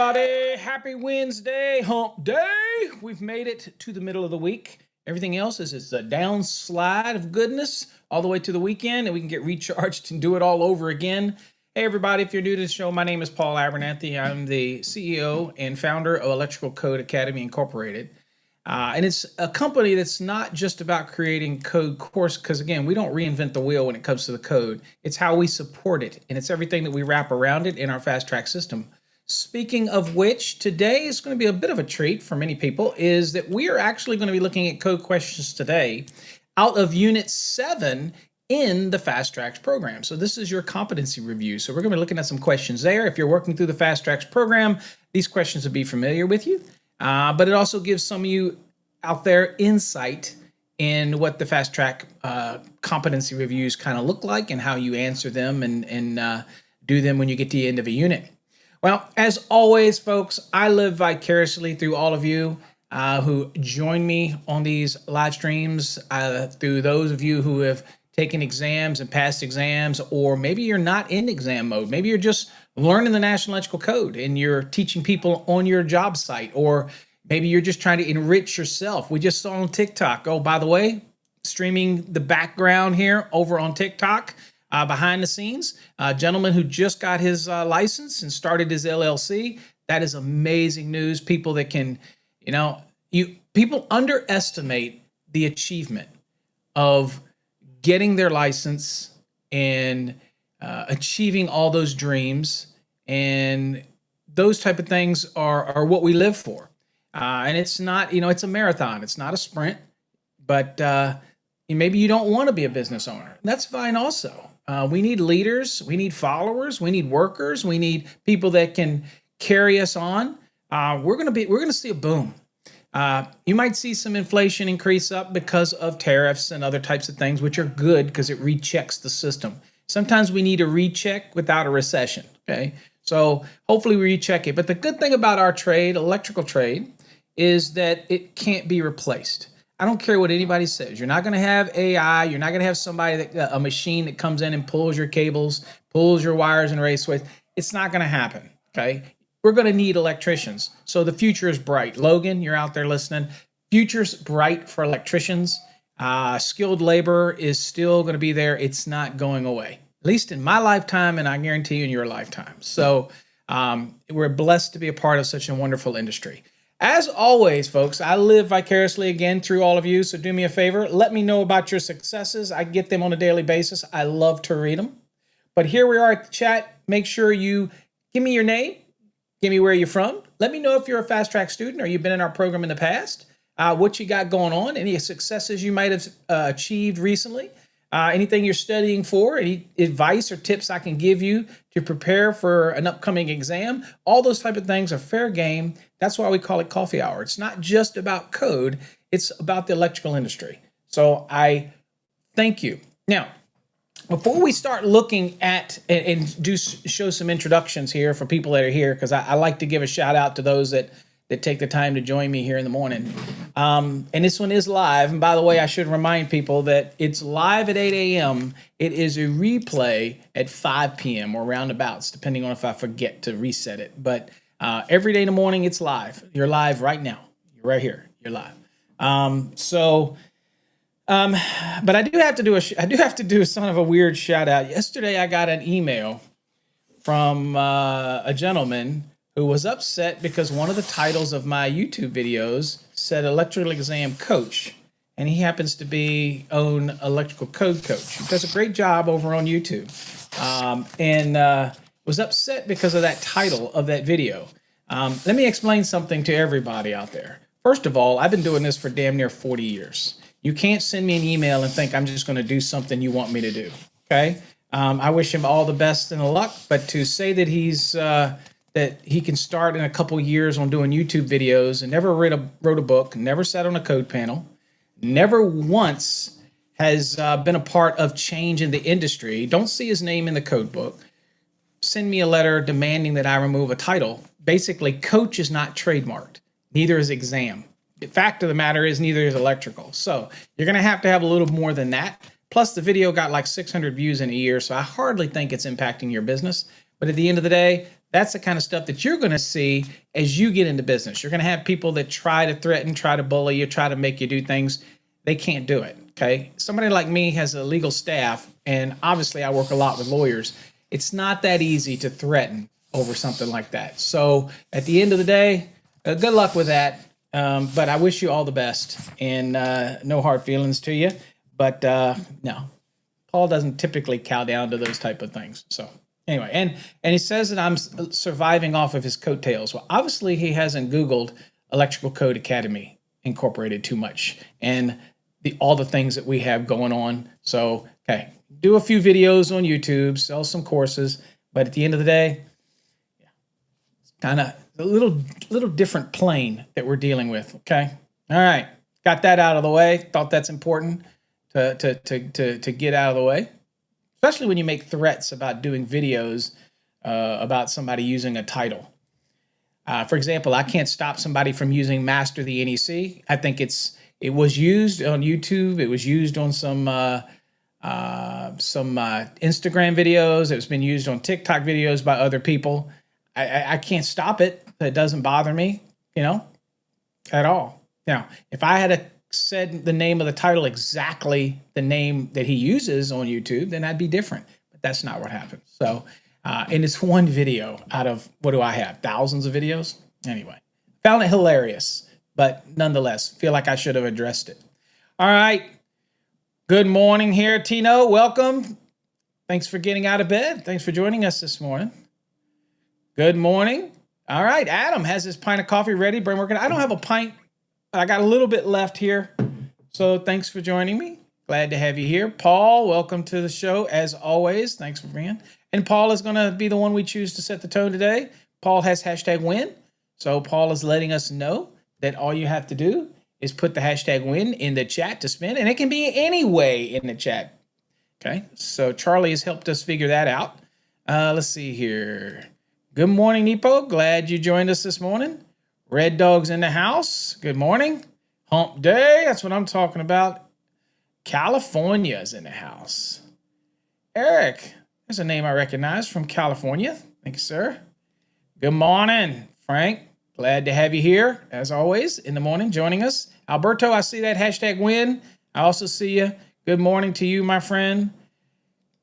everybody. Happy Wednesday, hump day. We've made it to the middle of the week. Everything else is a downslide of goodness all the way to the weekend, and we can get recharged and do it all over again. Hey, everybody, if you're new to the show, my name is Paul Abernathy. I'm the CEO and founder of Electrical Code Academy Incorporated. And it's a company that's not just about creating code course, because again, we don't reinvent the wheel when it comes to the code. It's how we support it, and it's everything that we wrap around it in our fast track system. Speaking of which, today is going to be a bit of a treat for many people, is that we are actually going to be looking at code questions today out of Unit 7 in the Fast Tracks program. So this is your competency review. So we're going to be looking at some questions there. If you're working through the Fast Tracks program, these questions will be familiar with you. But it also gives some of you out there insight in what the fast track competency reviews kind of look like and how you answer them and do them when you get to the end of a unit. Well, as always, folks, I live vicariously through all of you who join me on these live streams, through those of you who have taken exams and passed exams, or maybe you're not in exam mode. Maybe you're just learning the National Electrical Code and you're teaching people on your job site, or maybe you're just trying to enrich yourself. We just saw on TikTok, oh, by the way, streaming the background here over on TikTok, behind the scenes, a gentleman who just got his license and started his LLC. That is amazing news. People that can, people underestimate the achievement of getting their license and achieving all those dreams, and those type of things are what we live for. And it's not, it's a marathon. It's not a sprint, but maybe you don't want to be a business owner. That's fine also. We need leaders. We need followers. We need workers. We need people that can carry us on. We're going to see a boom. You might see some inflation increase up because of tariffs and other types of things, which are good because it rechecks the system. Sometimes we need a recheck without a recession. Okay. So hopefully we recheck it. But the good thing about our trade, electrical trade, is that it can't be replaced. I don't care what anybody says. You're not going to have AI. You're not going to have a machine that comes in and pulls your cables, pulls your wires and raceways. It's not going to happen. Okay. We're going to need electricians. So the future is bright. Logan, you're out there listening. Future's bright for electricians. Skilled labor is still going to be there. It's not going away, at least in my lifetime, and I guarantee you in your lifetime. So we're blessed to be a part of such a wonderful industry. As always, folks, I live vicariously again through all of you. So do me a favor. Let me know about your successes. I get them on a daily basis. I love to read them. But here we are at the chat. Make sure you give me your name. Give me where you're from. Let me know if you're a fast track student or you've been in our program in the past. What you got going on. Any successes you might have achieved recently. Anything you're studying for. Any advice or tips I can give you to prepare for an upcoming exam. All those type of things are fair game. That's why we call it coffee hour. It's not just about code. It's about the electrical industry. So I thank you. Now, before we start looking at and show some introductions here for people that are here, because I like to give a shout out to those that take the time to join me here in the morning. And this one is live. And by the way, I should remind people that it's live at 8 a.m. It is a replay at 5 p.m. or roundabouts, depending on if I forget to reset it. But every day in the morning, it's live. You're live right now. You're right here. You're live. But I do have to do a son of a weird shout out. Yesterday, I got an email from a gentleman who was upset because one of the titles of my YouTube videos said electrical exam coach. And he happens to own Electrical Code Coach. He does a great job over on YouTube. And was upset because of that title of that video. Let me explain something to everybody out there. First of all, I've been doing this for damn near 40 years. You can't send me an email and think I'm just going to do something you want me to do. Okay? I wish him all the best and the luck, but to say that that he can start in a couple years on doing YouTube videos and never wrote a book, never sat on a code panel, never once has been a part of change in the industry, don't see his name in the code book, send me a letter demanding that I remove a title. Basically, coach is not trademarked. Neither is exam. The fact of the matter is neither is electrical. So you're going to have a little more than that. Plus, the video got like 600 views in a year, so I hardly think it's impacting your business. But at the end of the day, That's the kind of stuff that you're going to see as you get into business. You're going to have people that try to threaten, try to bully you, try to make you do things. They can't do it. Okay. Somebody like me has a legal staff, and obviously I work a lot with lawyers. It's not that easy to threaten over something like that. So at the end of the day, good luck with that. But I wish you all the best, and no hard feelings to you. But no, Paul doesn't typically cow down to those type of things. So anyway, and he says that I'm surviving off of his coattails. Well, obviously he hasn't Googled Electrical Code Academy Incorporated too much, and all the things that we have going on. So, okay, do a few videos on YouTube, sell some courses, but at the end of the day, it's kind of a little different plane that we're dealing with. Okay, all right, got that out of the way. Thought that's important to get out of the way, especially when you make threats about doing videos about somebody using a title. For example, I can't stop somebody from using Master the NEC. I think it was used on YouTube. It was used on some Instagram videos. It's been used on TikTok videos by other people. I can't stop it. It doesn't bother me, at all. Now, if I had said the name of the title exactly the name that he uses on YouTube, then I'd be different. But that's not what happened. So, and it's one video out of, what do I have? Thousands of videos? Anyway, found it hilarious, but nonetheless, feel like I should have addressed it. All right. Good morning here, Tino. Welcome. Thanks for getting out of bed. Thanks for joining us this morning. Good morning. All right. Adam has his pint of coffee ready. Brain working. I don't have a pint. I got a little bit left here. So thanks for joining me. Glad to have you here. Paul, welcome to the show. As always, thanks for being. And Paul is going to be the one we choose to set the tone today. Paul has hashtag win. So Paul is letting us know that all you have to do is put the hashtag win in the chat to spin. And it can be any way in the chat. Okay. So Charlie has helped us figure that out. Let's see here. Good morning, Nepo. Glad you joined us this morning. Red Dog's in the house. Good morning. Hump Day. That's what I'm talking about. California's in the house. Eric. There's a name I recognize from California. Thank you, sir. Good morning, Frank. Glad to have you here, as always, in the morning, joining us. Alberto, I see that hashtag win. I also see you. Good morning to you, my friend.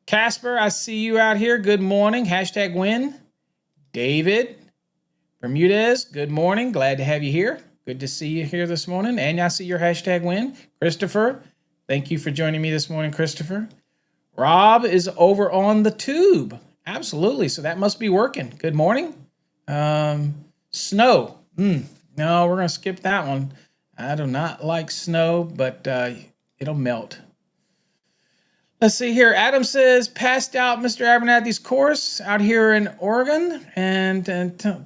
Casper, I see you out here. Good morning. Hashtag win. David Bermudez, good morning. Glad to have you here. Good to see you here this morning. And I see your hashtag win. Christopher, thank you for joining me this morning, Christopher. Rob is over on the tube. Absolutely. So that must be working. Good morning. Snow. No, we're going to skip that one. I do not like snow, but it'll melt. Let's see here. Adam says, passed out Mr. Abernathy's course out here in Oregon and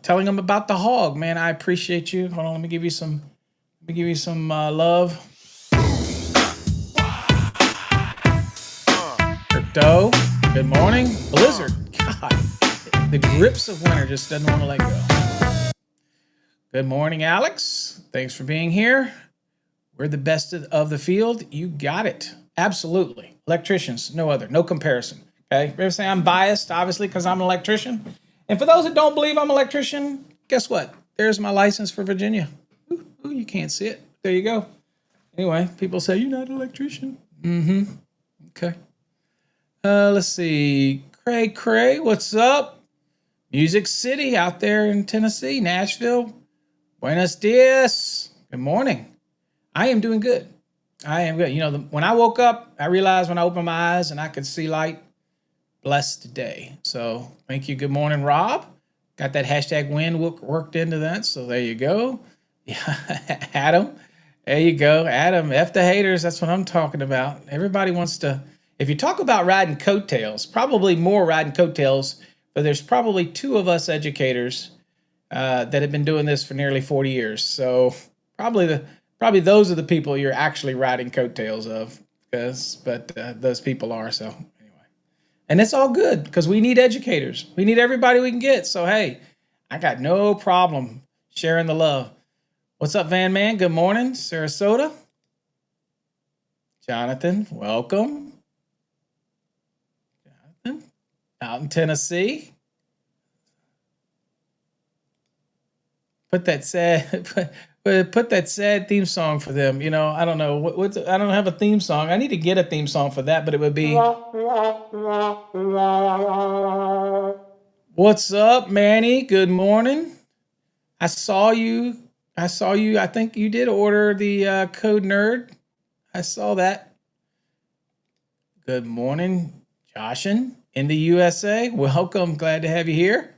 telling him about the hog. Man, I appreciate you. Hold on, let me give you some love. Crypto, good morning. Blizzard, God, the grips of winter just doesn't want to let go. Good morning, Alex. Thanks for being here. We're the best of the field. You got it. Absolutely. Electricians, no other, no comparison. Okay. Ever say I'm biased, obviously, because I'm an electrician. And for those that don't believe I'm an electrician, guess what? There's my license for Virginia. Ooh, you can't see it. There you go. Anyway, people say you're not an electrician. Okay. Let's see. Cray, what's up? Music City out there in Tennessee, Nashville. Buenos dias. Good morning. I am doing good. I am good. When I woke up, I realized when I opened my eyes and I could see light, blessed day. So thank you. Good morning, Rob. Got that hashtag win worked into that. So there you go. Yeah, Adam. There you go. Adam, F the haters. That's what I'm talking about. Everybody wants to, if you talk about riding coattails, probably more riding coattails, but there's probably two of us educators that have been doing this for nearly 40 years. So probably those are the people you're actually riding coattails of, but those people are. So anyway, and it's all good because we need educators. We need everybody we can get. So, hey, I got no problem sharing the love. What's up, Van Man? Good morning, Sarasota. Jonathan, welcome. Jonathan, out in Tennessee. Put that sad put that sad theme song for them. You know, I don't know I don't have a theme song. I need to get a theme song for that, but it would be What's up, Manny? Good morning. I saw you. I saw you. I think you did order the Code Nerd. I saw that. Good morning, Joshin in the USA. Welcome. Glad to have you here.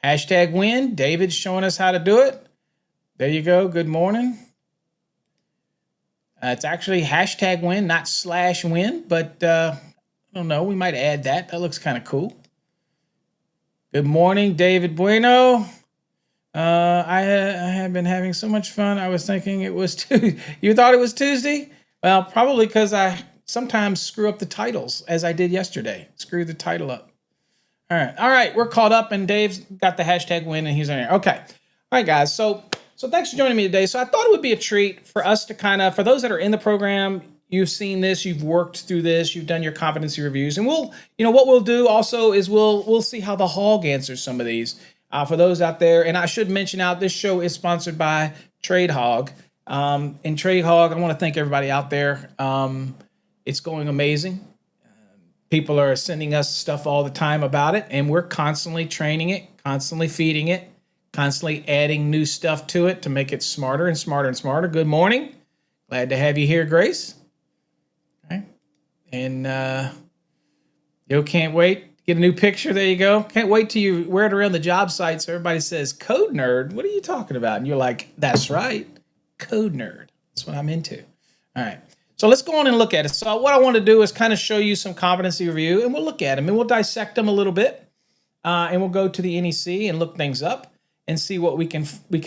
Hashtag win. David's showing us how to do it. There you go. Good morning. It's actually hashtag win, not slash win, but I don't know. We might add that. That looks kind of cool. Good morning, David Bueno. I have been having so much fun. I was thinking it was Tuesday. You thought it was Tuesday? Well, probably because I sometimes screw up the titles, as I did yesterday. Screw the title up. All right. We're caught up, and Dave's got the hashtag win, and he's on here. Okay. All right, guys. So thanks for joining me today. So I thought it would be a treat for us to kind of, for those that are in the program, you've seen this, you've worked through this, you've done your competency reviews, and we'll, what we'll do also is we'll see how the hog answers some of these. For those out there, and I should mention out, this show is sponsored by Trade Hog. And Trade Hog, I want to thank everybody out there. It's going amazing. People are sending us stuff all the time about it, and we're constantly training it, constantly feeding it, constantly adding new stuff to it to make it smarter and smarter and smarter. Good morning. Glad to have you here, Grace. Okay. And can't wait. Get a new picture. There you go. Can't wait till you wear it around the job site so everybody says, Code Nerd, what are you talking about? And you're like, that's right, Code Nerd. That's what I'm into. All right. So let's go on and look at it. So what I want to do is kind of show you some competency review, and we'll look at them, and we'll dissect them a little bit, and we'll go to the NEC and look things up and see what we can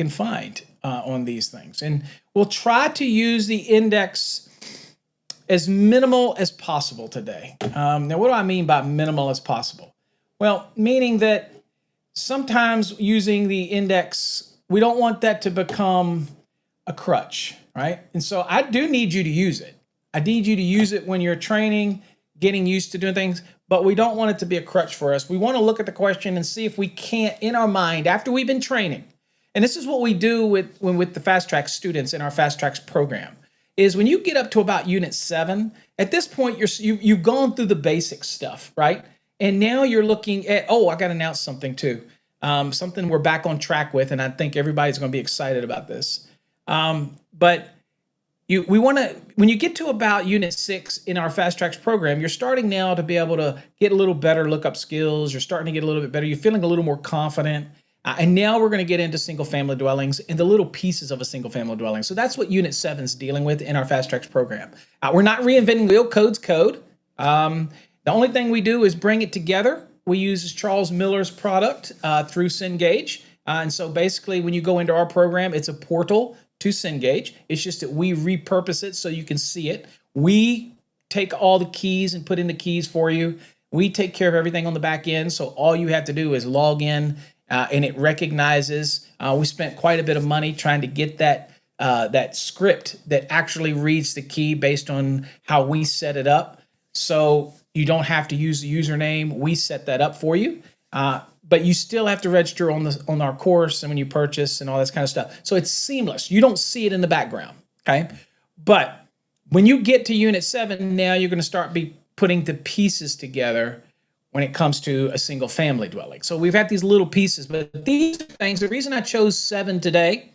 find on these things. And we'll try to use the index as minimal as possible today. Now, what do I mean by minimal as possible? Well, meaning that sometimes using the index, we don't want that to become a crutch, right? And so I do need you to use it. I need you to use it when you're training, getting used to doing things, but we don't want it to be a crutch for us. We want to look at the question and see if we can't, in our mind, after we've been training, and this is what we do with the Fast Track students in our Fast Tracks program, is when you get up to about Unit 7, at this point, you've gone through the basic stuff, right? And now you're looking at, I got to announce something too. Something we're back on track with, and I think everybody's going to be excited about this. But we want to, when you get to about Unit 6 in our Fast Tracks program, you're starting now to be able to get a little better lookup skills. You're starting to get a little bit better. You're feeling a little more confident. And now we're going to get into single family dwellings and the little pieces of a single family dwelling. So that's what Unit 7 is dealing with in our Fast Tracks program. We're not reinventing wheel. Code's code. The only thing we do is bring it together. We use Charles Miller's product through Cengage. And so basically when you go into our program, it's a portal to Cengage. It's just that we repurpose it so you can see it. We take all the keys and put in the keys for you. We take care of everything on the back end. So all you have to do is log in and it recognizes. We spent quite a bit of money trying to get that script that actually reads the key based on how we set it up. So you don't have to use the username. We set that up for you. But you still have to register on our course and when you purchase and all this kind of stuff. So it's seamless. You don't see it in the background, okay? But when you get to Unit 7, now you're going to start putting the pieces together when it comes to a single family dwelling. So we've had these little pieces, but these things, the reason I chose 7 today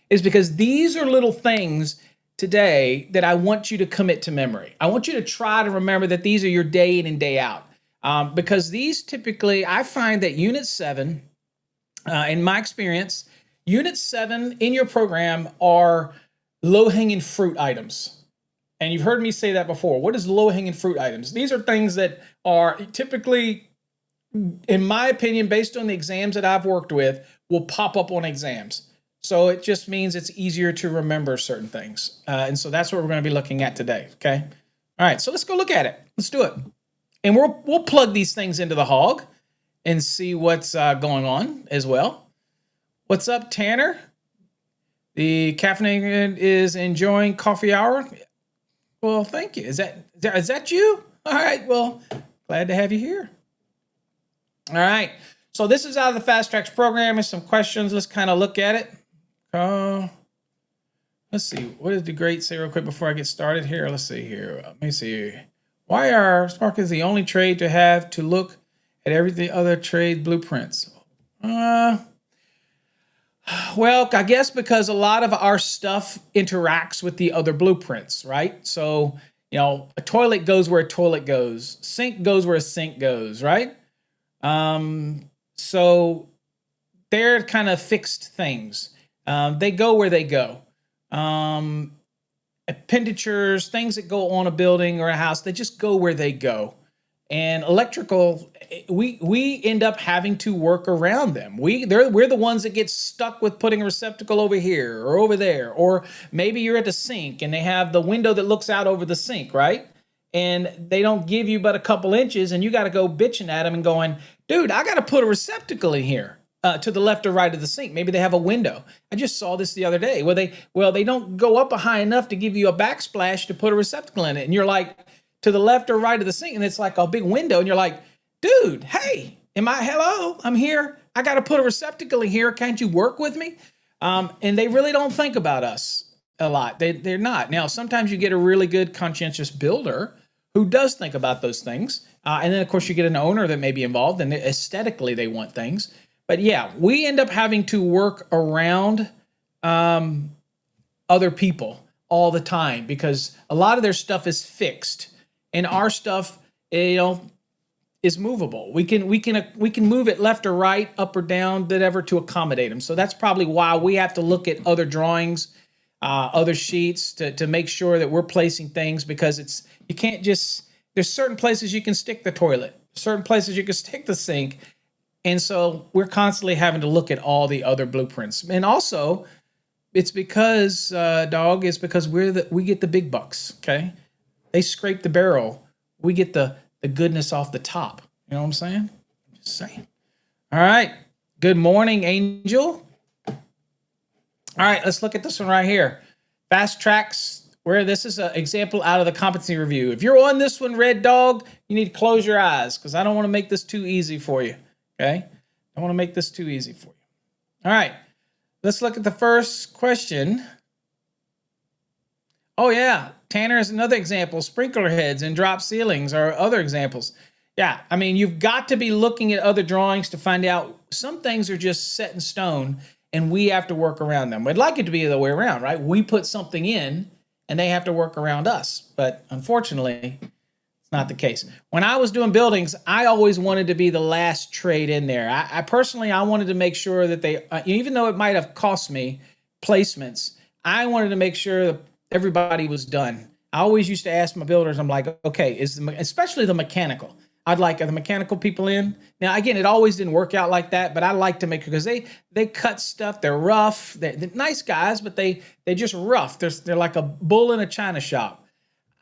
is because these are little things today that I want you to commit to memory. I want you to try to remember that these are your day in and day out. Because these typically, I find that Unit 7, in my experience, Unit 7 in your program are low-hanging fruit items. And you've heard me say that before. What is low-hanging fruit items? These are things that are typically, in my opinion, based on the exams that I've worked with, will pop up on exams. So it just means it's easier to remember certain things. And so that's what we're going to be looking at today, okay? All right, so let's go look at it. Let's do it. And we'll plug these things into the hog and see what's going on as well. What's up, Tanner? The caffeinated is enjoying coffee hour. Well, thank you. Is that you? All right. Well, glad to have you here. All right. So this is out of the Fast Tracks program. There's some questions. Let's kind of look at it. Let's see. What did the great say real quick before I get started here? Let's see here. Let me see. Why are Spark is the only trade to have to look at everything other trade blueprints? Well, I guess because a lot of our stuff interacts with the other blueprints, right? So, a toilet goes where a toilet goes. Sink goes where a sink goes, right? So they're kind of fixed things. They go where they go. Appenditures, things that go on a building or a house, they just go where they go. And electrical, we end up having to work around them. We're the ones that get stuck with putting a receptacle over here or over there, or maybe you're at the sink and they have the window that looks out over the sink, right? And they don't give you but a couple inches, and you got to go bitching at them and going, dude, I got to put a receptacle in here to the left or right of the sink. Maybe they have a window. I just saw this the other day where they don't go up high enough to give you a backsplash to put a receptacle in it, and you're like, to the left or right of the sink, and it's like a big window, and you're like, dude, hey, hello, I'm here. I got to put a receptacle in here. Can't you work with me? And they really don't think about us a lot. They're not. Now, sometimes you get a really good conscientious builder who does think about those things. And then, of course, you get an owner that may be involved, and aesthetically they want things. But yeah, we end up having to work around other people all the time because a lot of their stuff is fixed. And our stuff, is movable. We can move it left or right, up or down, whatever, to accommodate them. So that's probably why we have to look at other drawings, other sheets to make sure that we're placing things, because you can't just. There's certain places you can stick the toilet, certain places you can stick the sink, and so we're constantly having to look at all the other blueprints. And also, it's because it's because we get the big bucks. Okay. They scrape the barrel. We get the goodness off the top. You know what I'm saying? I'm just saying. All right. Good morning, Angel. All right, let's look at this one right here. Fast Tracks, where this is an example out of the competency review. If you're on this one, Red Dog, you need to close your eyes because I don't want to make this too easy for you. Okay? I want to make this too easy for you. All right. Let's look at the first question. Oh, yeah. Tanner is another example. Sprinkler heads and drop ceilings are other examples. Yeah, I mean, you've got to be looking at other drawings to find out some things are just set in stone and we have to work around them. We'd like it to be the other way around, right? We put something in and they have to work around us. But unfortunately, it's not the case. When I was doing buildings, I always wanted to be the last trade in there. I personally wanted to make sure that they, even though it might have cost me placements, I wanted to make sure that everybody was done. I always used to ask my builders, I'm like, okay, especially the mechanical. I'd like, are the mechanical people in? Now, again, it always didn't work out like that, but I like to make sure, because they cut stuff. They're rough. They're nice guys, but they just rough. They're like a bull in a china shop.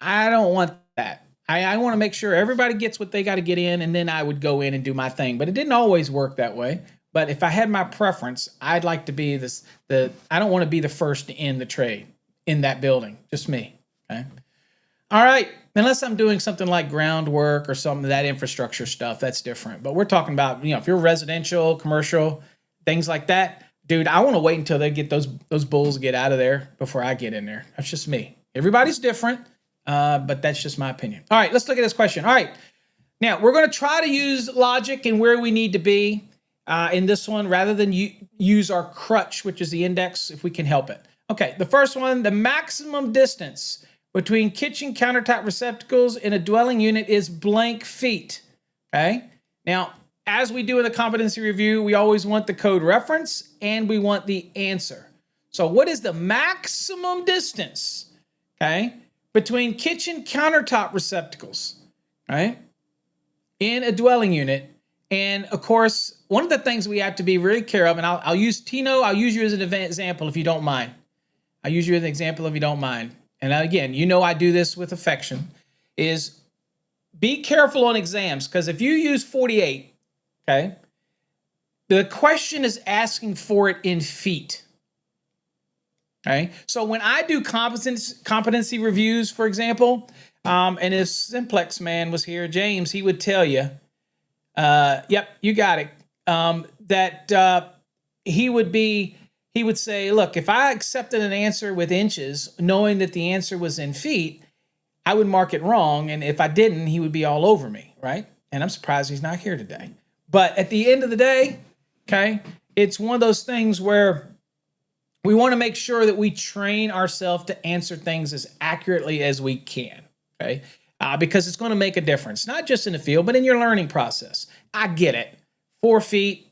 I don't want that. I want to make sure everybody gets what they got to get in, and then I would go in and do my thing. But it didn't always work that way. But if I had my preference, I'd like to be I don't want to be the first in the trade in that building. Just me. Okay. All right. Unless I'm doing something like groundwork or some of that infrastructure stuff, that's different. But we're talking about, if you're residential, commercial, things like that, dude, I want to wait until they get those bulls get out of there before I get in there. That's just me. Everybody's different, but that's just my opinion. All right, let's look at this question. All right. Now, we're going to try to use logic and where we need to be in this one rather than use our crutch, which is the index, if we can help it. Okay, the first one, the maximum distance between kitchen countertop receptacles in a dwelling unit is blank feet. Okay, now, as we do in the competency review, we always want the code reference and we want the answer. So what is the maximum distance, okay, between kitchen countertop receptacles, right, in a dwelling unit? And of course, one of the things we have to be very careful of, and I'll use Tino, I'll use you as an example if you don't mind. I'll use you as an example if you don't mind. And again, I do this with affection, is be careful on exams, because if you use 48, okay, the question is asking for it in feet. Okay, so when I do competency reviews, for example, and if Simplex Man was here, James, he would tell you, yep, you got it. he would say, look, if I accepted an answer with inches, knowing that the answer was in feet, I would mark it wrong. And if I didn't, he would be all over me, right? And I'm surprised he's not here today. But at the end of the day, okay, it's one of those things where we want to make sure that we train ourselves to answer things as accurately as we can, okay? Because it's going to make a difference, not just in the field, but in your learning process. I get it. 4 feet,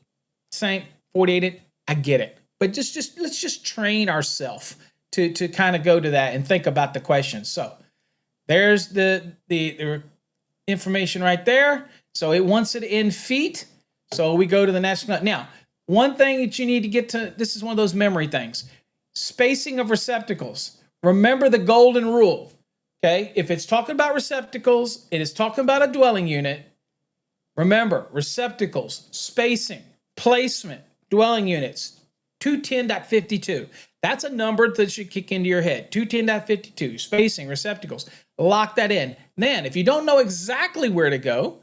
same, 48, I get it. But let's just train ourselves to kind of go to that and think about the question. So there's the information right there. So it wants it in feet. So we go to the next. Now, one thing that you need to get to, this is one of those memory things. Spacing of receptacles. Remember the golden rule. Okay, if it's talking about receptacles, it is talking about a dwelling unit. Remember, receptacles, spacing, placement, dwelling units, 210.52. That's a number that should kick into your head. 210.52, spacing, receptacles. Lock that in. Then, if you don't know exactly where to go,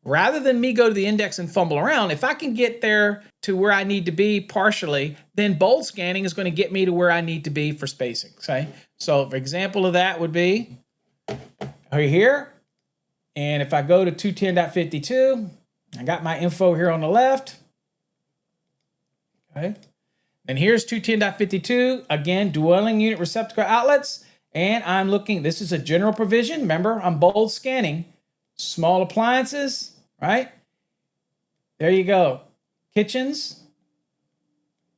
rather than me go to the index and fumble around, if I can get there to where I need to be partially, then bold scanning is going to get me to where I need to be for spacing. Okay? So, for example of that would be right here. And if I go to 210.52, I got my info here on the left. Okay. And here's 210.52. Again, dwelling unit receptacle outlets. And I'm looking, this is a general provision. Remember, I'm bold scanning. Small appliances, right? There you go. Kitchens.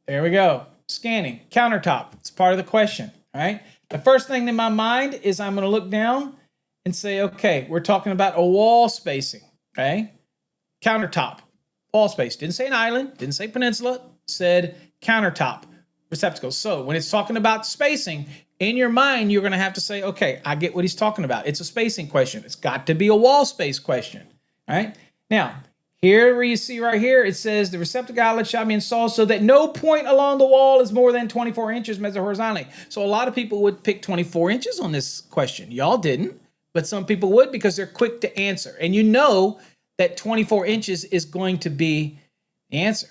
There we go. Scanning. Countertop. It's part of the question, right? The first thing in my mind is I'm going to look down and say, okay, we're talking about a wall spacing, okay? Countertop, wall space. Didn't say an island, didn't say peninsula, said countertop receptacles. So when it's talking about spacing, in your mind, you're going to have to say, okay, I get what he's talking about. It's a spacing question. It's got to be a wall space question, all right? Now, here where you see right here, it says the receptacle outlet shall be installed so that no point along the wall is more than 24 inches measured horizontally. So a lot of people would pick 24 inches on this question. Y'all didn't, but some people would because they're quick to answer. And you know that 24 inches is going to be the answer,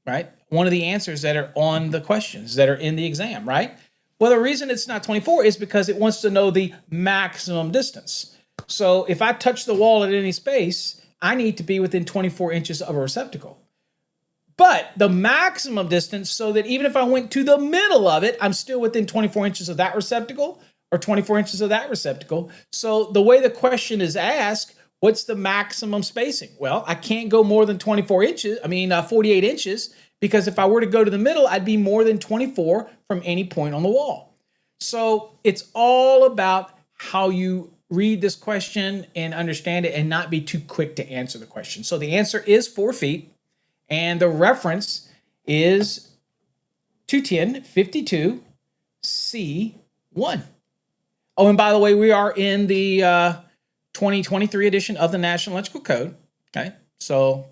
right? One of the answers that are on the questions that are in the exam, right? Well, the reason it's not 24 is because it wants to know the maximum distance. So if I touch the wall at any space, I need to be within 24 inches of a receptacle. But the maximum distance, so that even if I went to the middle of it, I'm still within 24 inches of that receptacle or 24 inches of that receptacle. So the way the question is asked, what's the maximum spacing? Well, I can't go more than 48 inches, because if I were to go to the middle, I'd be more than 24 from any point on the wall. So it's all about how you read this question and understand it and not be too quick to answer the question. So the answer is 4 feet, and the reference is 210.52C1. Oh, and by the way, we are in the 2023 edition of the National Electrical Code. Okay, so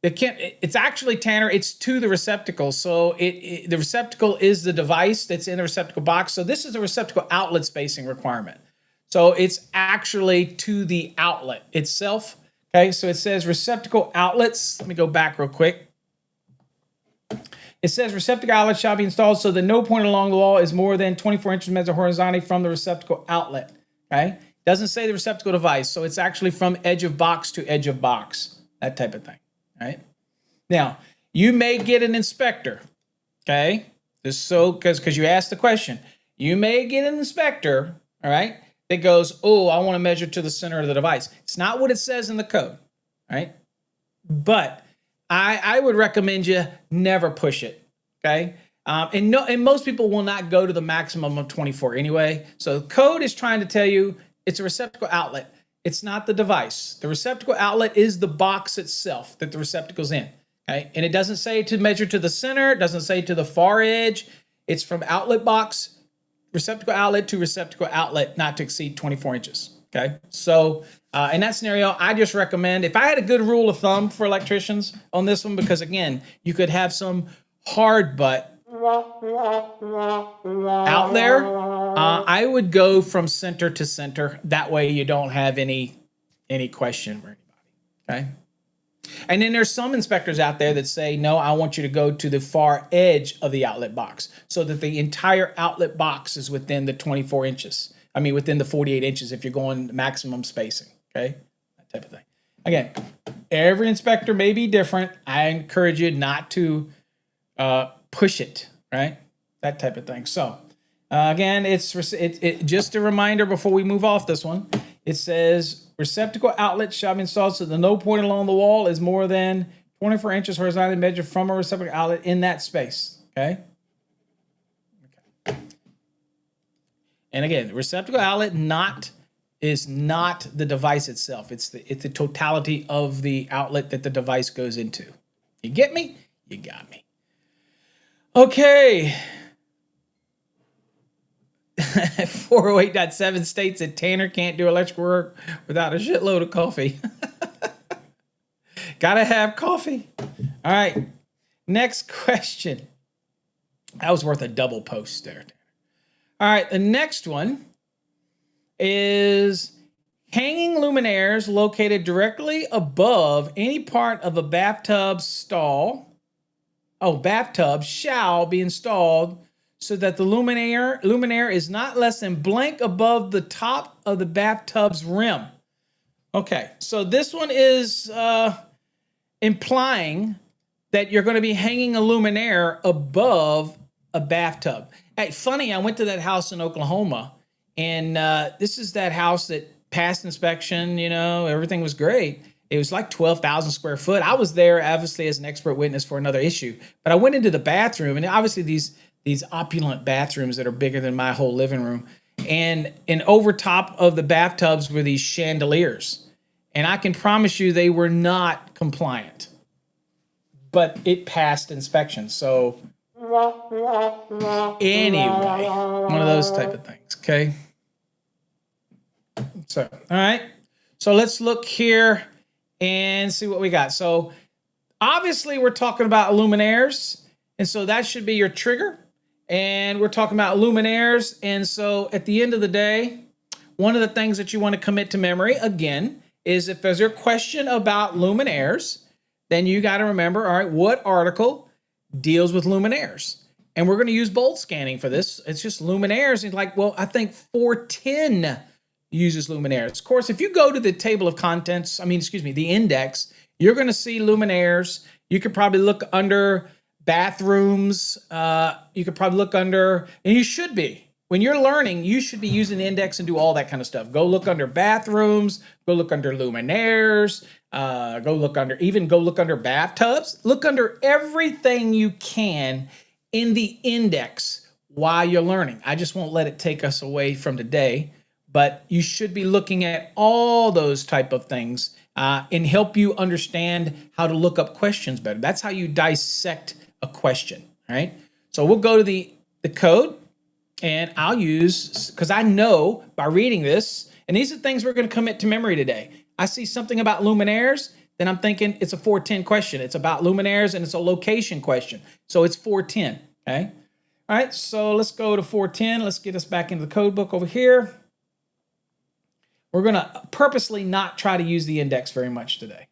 it's actually, Tanner, it's to the receptacle. So the receptacle is the device that's in the receptacle box. So this is a receptacle outlet spacing requirement. So it's actually to the outlet itself. Okay, so it says receptacle outlets. Let me go back real quick. It says receptacle outlet shall be installed so that no point along the wall is more than 24 inches measured horizontally from the receptacle outlet. Okay, doesn't say the receptacle device, so it's actually from edge of box to edge of box, that type of thing. All right. Now, you may get an inspector. Okay, just so because you asked the question, you may get an inspector. All right, that goes, oh, I want to measure to the center of the device. It's not what it says in the code. All right, but I would recommend you never push it, okay? And most people will not go to the maximum of 24 anyway. So the code is trying to tell you it's a receptacle outlet. It's not the device. The receptacle outlet is the box itself that the receptacle's in, okay? And it doesn't say to measure to the center. It doesn't say to the far edge. It's from outlet box, receptacle outlet to receptacle outlet, not to exceed 24 inches, okay? So in that scenario, I just recommend, if I had a good rule of thumb for electricians on this one, because again, you could have some hard butt out there, I would go from center to center. That way you don't have any question for anybody, okay? And then there's some inspectors out there that say, no, I want you to go to the far edge of the outlet box so that the entire outlet box is within the 24 inches. I mean, within the 48 inches if you're going maximum spacing, okay? That type of thing. Again, every inspector may be different. I encourage you not to push it, right? That type of thing. So, again, it's just a reminder before we move off this one. It says receptacle outlet shall be installed so the no point along the wall is more than 24 inches horizontally measured from a receptacle outlet in that space. Okay. And again, receptacle outlet is not the device itself. It's the totality of the outlet that the device goes into. You get me? You got me. Okay. 408.7 states that Tanner can't do electrical work without a shitload of coffee. Gotta have coffee. All right. Next question. That was worth a double post there. All right. The next one is hanging luminaires located directly above any part of a bathtub stall. Bathtub shall be installed so that the luminaire is not less than blank above the top of the bathtub's rim. Okay, so this one is implying that you're going to be hanging a luminaire above a bathtub. Hey, funny, I went to that house in Oklahoma, and this is that house that passed inspection, everything was great. It was like 12,000 square foot. I was there, obviously, as an expert witness for another issue. But I went into the bathroom, and obviously these opulent bathrooms that are bigger than my whole living room. And over top of the bathtubs were these chandeliers. And I can promise you they were not compliant. But it passed inspection. So anyway, one of those type of things, okay? So, all right. So let's look here and see what we got. So obviously we're talking about luminaires. And so that should be your trigger. And we're talking about luminaires. And so at the end of the day, one of the things that you want to commit to memory, again, is if there's a question about luminaires, then you got to remember, all right, what article deals with luminaires? And we're going to use bolt scanning for this. It's just luminaires. And like, well, I think 410 uses luminaires. Of course, if you go to the table of contents, the index, you're going to see luminaires. You could probably look under bathrooms. You could probably look under, and you should be. When you're learning, you should be using the index and do all that kind of stuff. Go look under bathrooms. Go look under luminaires. Go look under bathtubs. Look under everything you can in the index while you're learning. I just won't let it take us away from today. But you should be looking at all those type of things and help you understand how to look up questions better. That's how you dissect a question, right? So we'll go to the code, and I'll use, because I know by reading this, and these are things we're going to commit to memory today. I see something about luminaires, then I'm thinking it's a 410 question. It's about luminaires, and it's a location question. So it's 410, okay? All right, so let's go to 410. Let's get us back into the code book over here. We're going to purposely not try to use the index very much today,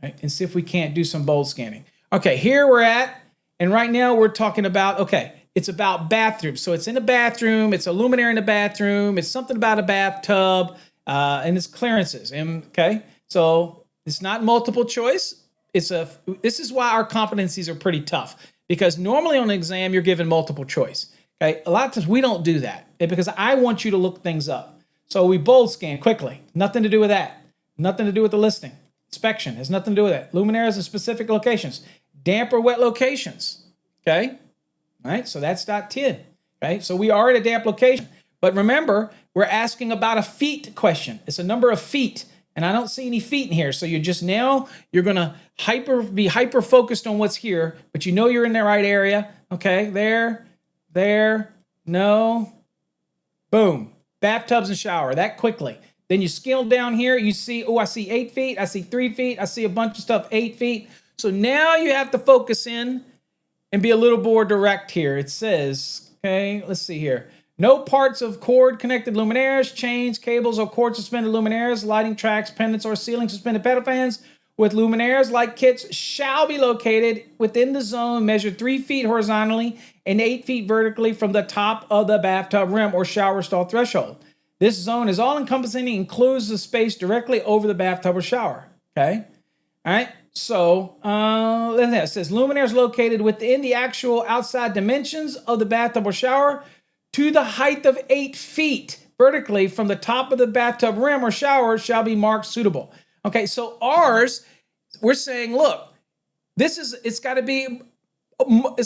right? And see if we can't do some bold scanning. Okay, here we're at, and right now we're talking about, okay, it's about bathrooms. So it's in a bathroom. It's a luminaire in the bathroom. It's something about a bathtub, and it's clearances. Okay, so it's not multiple choice. This is why our competencies are pretty tough, because normally on an exam you're given multiple choice. Okay, a lot of times we don't do that because I want you to look things up. So we bold scan quickly. Nothing to do with that. Nothing to do with the listing. Inspection has nothing to do with that. Luminaires in specific locations. Damp or wet locations. Okay? All right, so that's dot 10. Okay, so we are at a damp location. But remember, we're asking about a feet question. It's a number of feet, and I don't see any feet in here. So you're going to be hyper focused on what's here, but you know you're in the right area. Okay, there, no, boom. Bathtubs and shower, that quickly. Then you scale down here, you see, I see 8 feet, I see 3 feet, I see a bunch of stuff, 8 feet. So now you have to focus in and be a little more direct here. It says, okay, let's see here. No parts of cord-connected luminaires, chains, cables, or cord-suspended luminaires, lighting tracks, pendants, or ceiling suspended pedal fans with luminaires like kits shall be located within the zone measured 3 feet horizontally and 8 feet vertically from the top of the bathtub rim or shower stall threshold. This zone is all-encompassing and includes the space directly over the bathtub or shower. Okay? All right? So, it says luminaires located within the actual outside dimensions of the bathtub or shower to the height of 8 feet vertically from the top of the bathtub rim or shower shall be marked suitable. Okay, so ours, we're saying, look, it's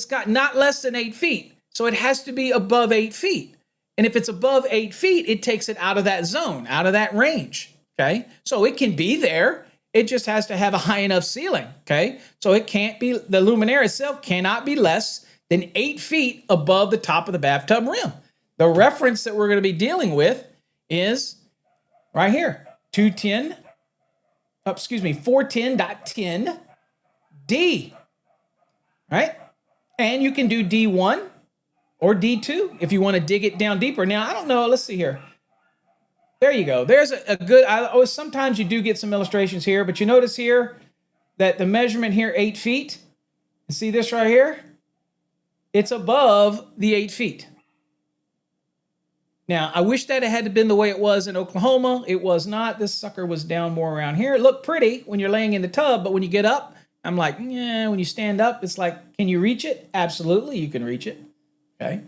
got not less than 8 feet. So it has to be above 8 feet. And if it's above 8 feet, it takes it out of that zone, out of that range. Okay, so it can be there. It just has to have a high enough ceiling. Okay, so it can't be, the luminaire itself cannot be less than 8 feet above the top of the bathtub rim. The reference that we're going to be dealing with is right here, 410.10D, right? And you can do D1 or D2 if you want to dig it down deeper. Now, I don't know. Let's see here. There you go. There's a good, sometimes you do get some illustrations here, but you notice here that the measurement here, 8 feet. You see this right here? It's above the 8 feet. Now, I wish that it had been the way it was in Oklahoma. It was not. This sucker was down more around here. It looked pretty when you're laying in the tub, but when you get up, I'm like, yeah, when you stand up, it's like, can you reach it? Absolutely, you can reach it. Okay.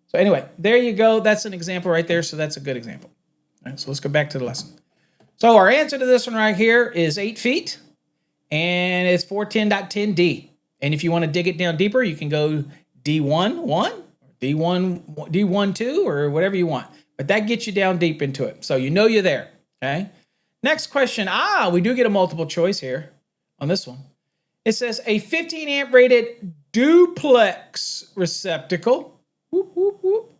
So anyway, there you go. That's an example right there. So that's a good example. All right, so let's go back to the lesson. So our answer to this one right here is 8 feet, and it's 410.10D. And if you want to dig it down deeper, you can go D1-1, D1-2, or whatever you want. But that gets you down deep into it. So you know you're there, okay? Next question. We do get a multiple choice here on this one. It says a 15 amp rated duplex receptacle,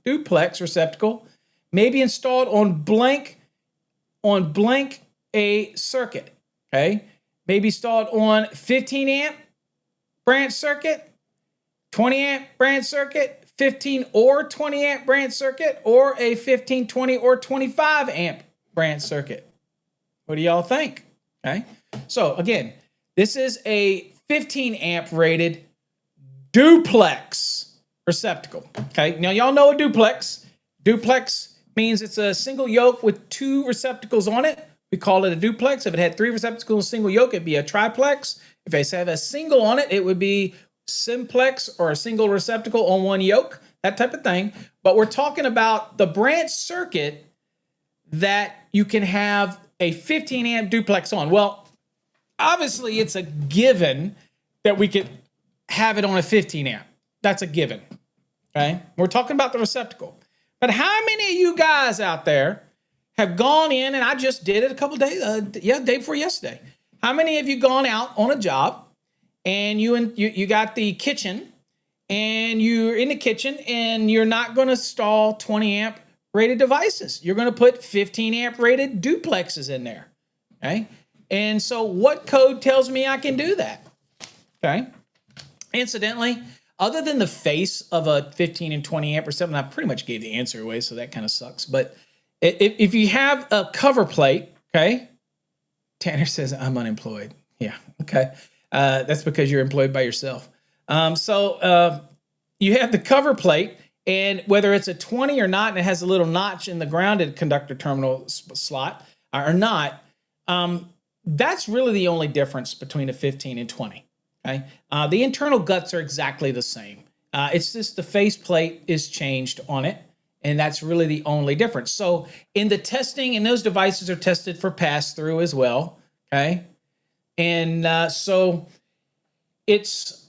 duplex receptacle, may be installed on blank a circuit, okay? May be installed on 15 amp branch circuit, 20 amp branch circuit, 15 or 20 amp branch circuit, or a 15, 20, or 25 amp branch circuit. What do y'all think? Okay. So again, this is a 15 amp rated duplex receptacle. Okay. Now y'all know a duplex. Duplex means it's a single yoke with 2 receptacles on it. We call it a duplex. If it had 3 receptacles, single yoke, it'd be a triplex. If it had a single on it, it would be simplex, or a single receptacle on 1 yoke, that type of thing. But we're talking about the branch circuit that you can have a 15 amp duplex on. Well, obviously it's a given that we could have it on a 15 amp. That's a given, okay? We're talking about the receptacle. But how many of you guys out there have gone in, and I just did it a couple days, day before yesterday. How many of you gone out on a job, and you got the kitchen, and you're in the kitchen, and you're not going to install 20 amp rated devices. You're going to put 15 amp rated duplexes in there, okay? And so what code tells me I can do that, okay? Incidentally, other than the face of a 15 and 20 amp or something, I pretty much gave the answer away, so that kind of sucks. But if you have a cover plate, okay? Tanner says, I'm unemployed. Yeah, okay. That's because you're employed by yourself. So you have the cover plate, and whether it's a 20 or not, and it has a little notch in the grounded conductor terminal slot or not, that's really the only difference between a 15 and 20. Okay, the internal guts are exactly the same. It's just the face plate is changed on it, and that's really the only difference. So in the testing, and those devices are tested for pass-through as well. Okay. And so it's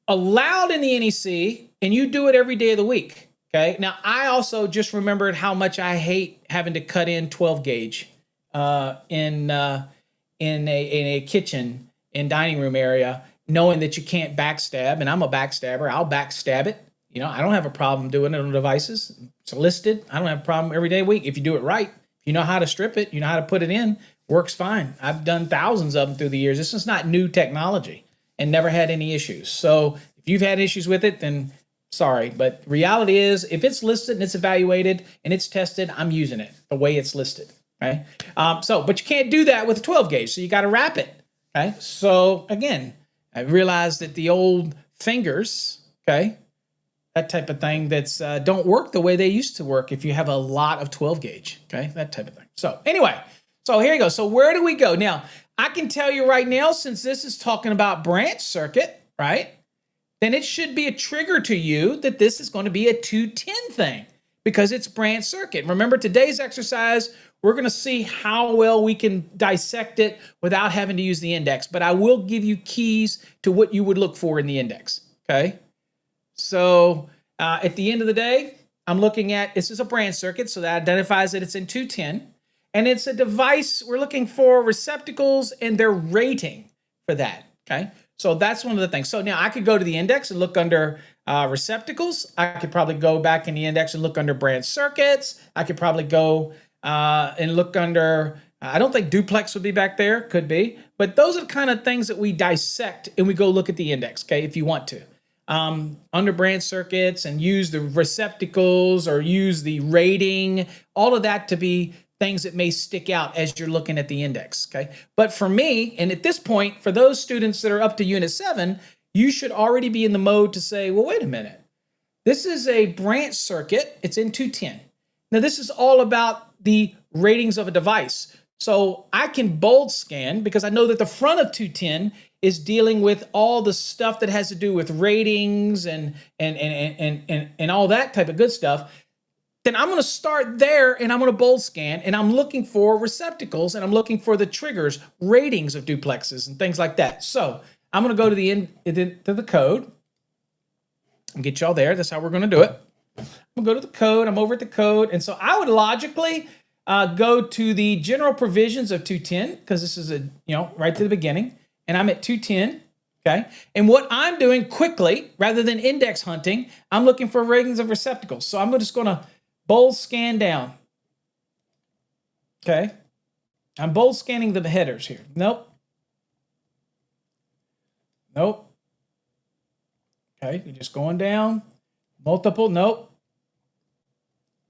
allowed in the NEC, and you do it every day of the week. Okay. Now, I also just remembered how much I hate having to cut in 12 gauge in a kitchen and dining room area, knowing that you can't backstab. And I'm a backstabber. I'll backstab it. You know, I don't have a problem doing it on devices. It's listed. I don't have a problem every day of the week. If you do it right, if you know how to strip it, you know how to put it in, works fine. I've done thousands of them through the years. This is not new technology and never had any issues. So if you've had issues with it, then sorry. But reality is, if it's listed and it's evaluated and it's tested, I'm using it the way it's listed. Okay. But you can't do that with a 12 gauge. So you got to wrap it. Okay, so again, I realized that the old fingers, okay, that type of thing, that's don't work the way they used to work if you have a lot of 12 gauge, okay, that type of thing. So anyway, so here you go. So where do we go? Now, I can tell you right now, since this is talking about branch circuit, right, then it should be a trigger to you that this is going to be a 210 thing because it's branch circuit. Remember, today's exercise, we're going to see how well we can dissect it without having to use the index, but I will give you keys to what you would look for in the index, okay? So at the end of the day, I'm looking at, this is a branch circuit, so that identifies that it's in 210, and it's a device, we're looking for receptacles and their rating for that, okay? So that's one of the things. So now I could go to the index and look under receptacles. I could probably go back in the index and look under branch circuits. I could probably go and look under, I don't think duplex would be back there, could be, but those are the kind of things that we dissect and we go look at the index, okay, if you want to. Under branch circuits and use the receptacles or use the rating, all of that to be things that may stick out as you're looking at the index, okay? But for me, and at this point, for those students that are up to Unit 7, you should already be in the mode to say, well, wait a minute. This is a branch circuit. It's in 210. Now, this is all about the ratings of a device. So I can bold scan because I know that the front of 210 is dealing with all the stuff that has to do with ratings and all that type of good stuff. Then I'm going to start there and I'm going to bold scan and I'm looking for receptacles and I'm looking for the triggers, ratings of duplexes and things like that. So I'm going to go to the code and get y'all there. That's how we're going to do it. I'm going to go to the code. I'm over at the code. And so I would logically go to the general provisions of 210 because this is right to the beginning. And I'm at 210. Okay. And what I'm doing quickly, rather than index hunting, I'm looking for ratings of receptacles. So I'm just going to bold scan down. Okay. I'm bold scanning the headers here. Nope. Nope. Okay. You're just going down. Multiple. Nope.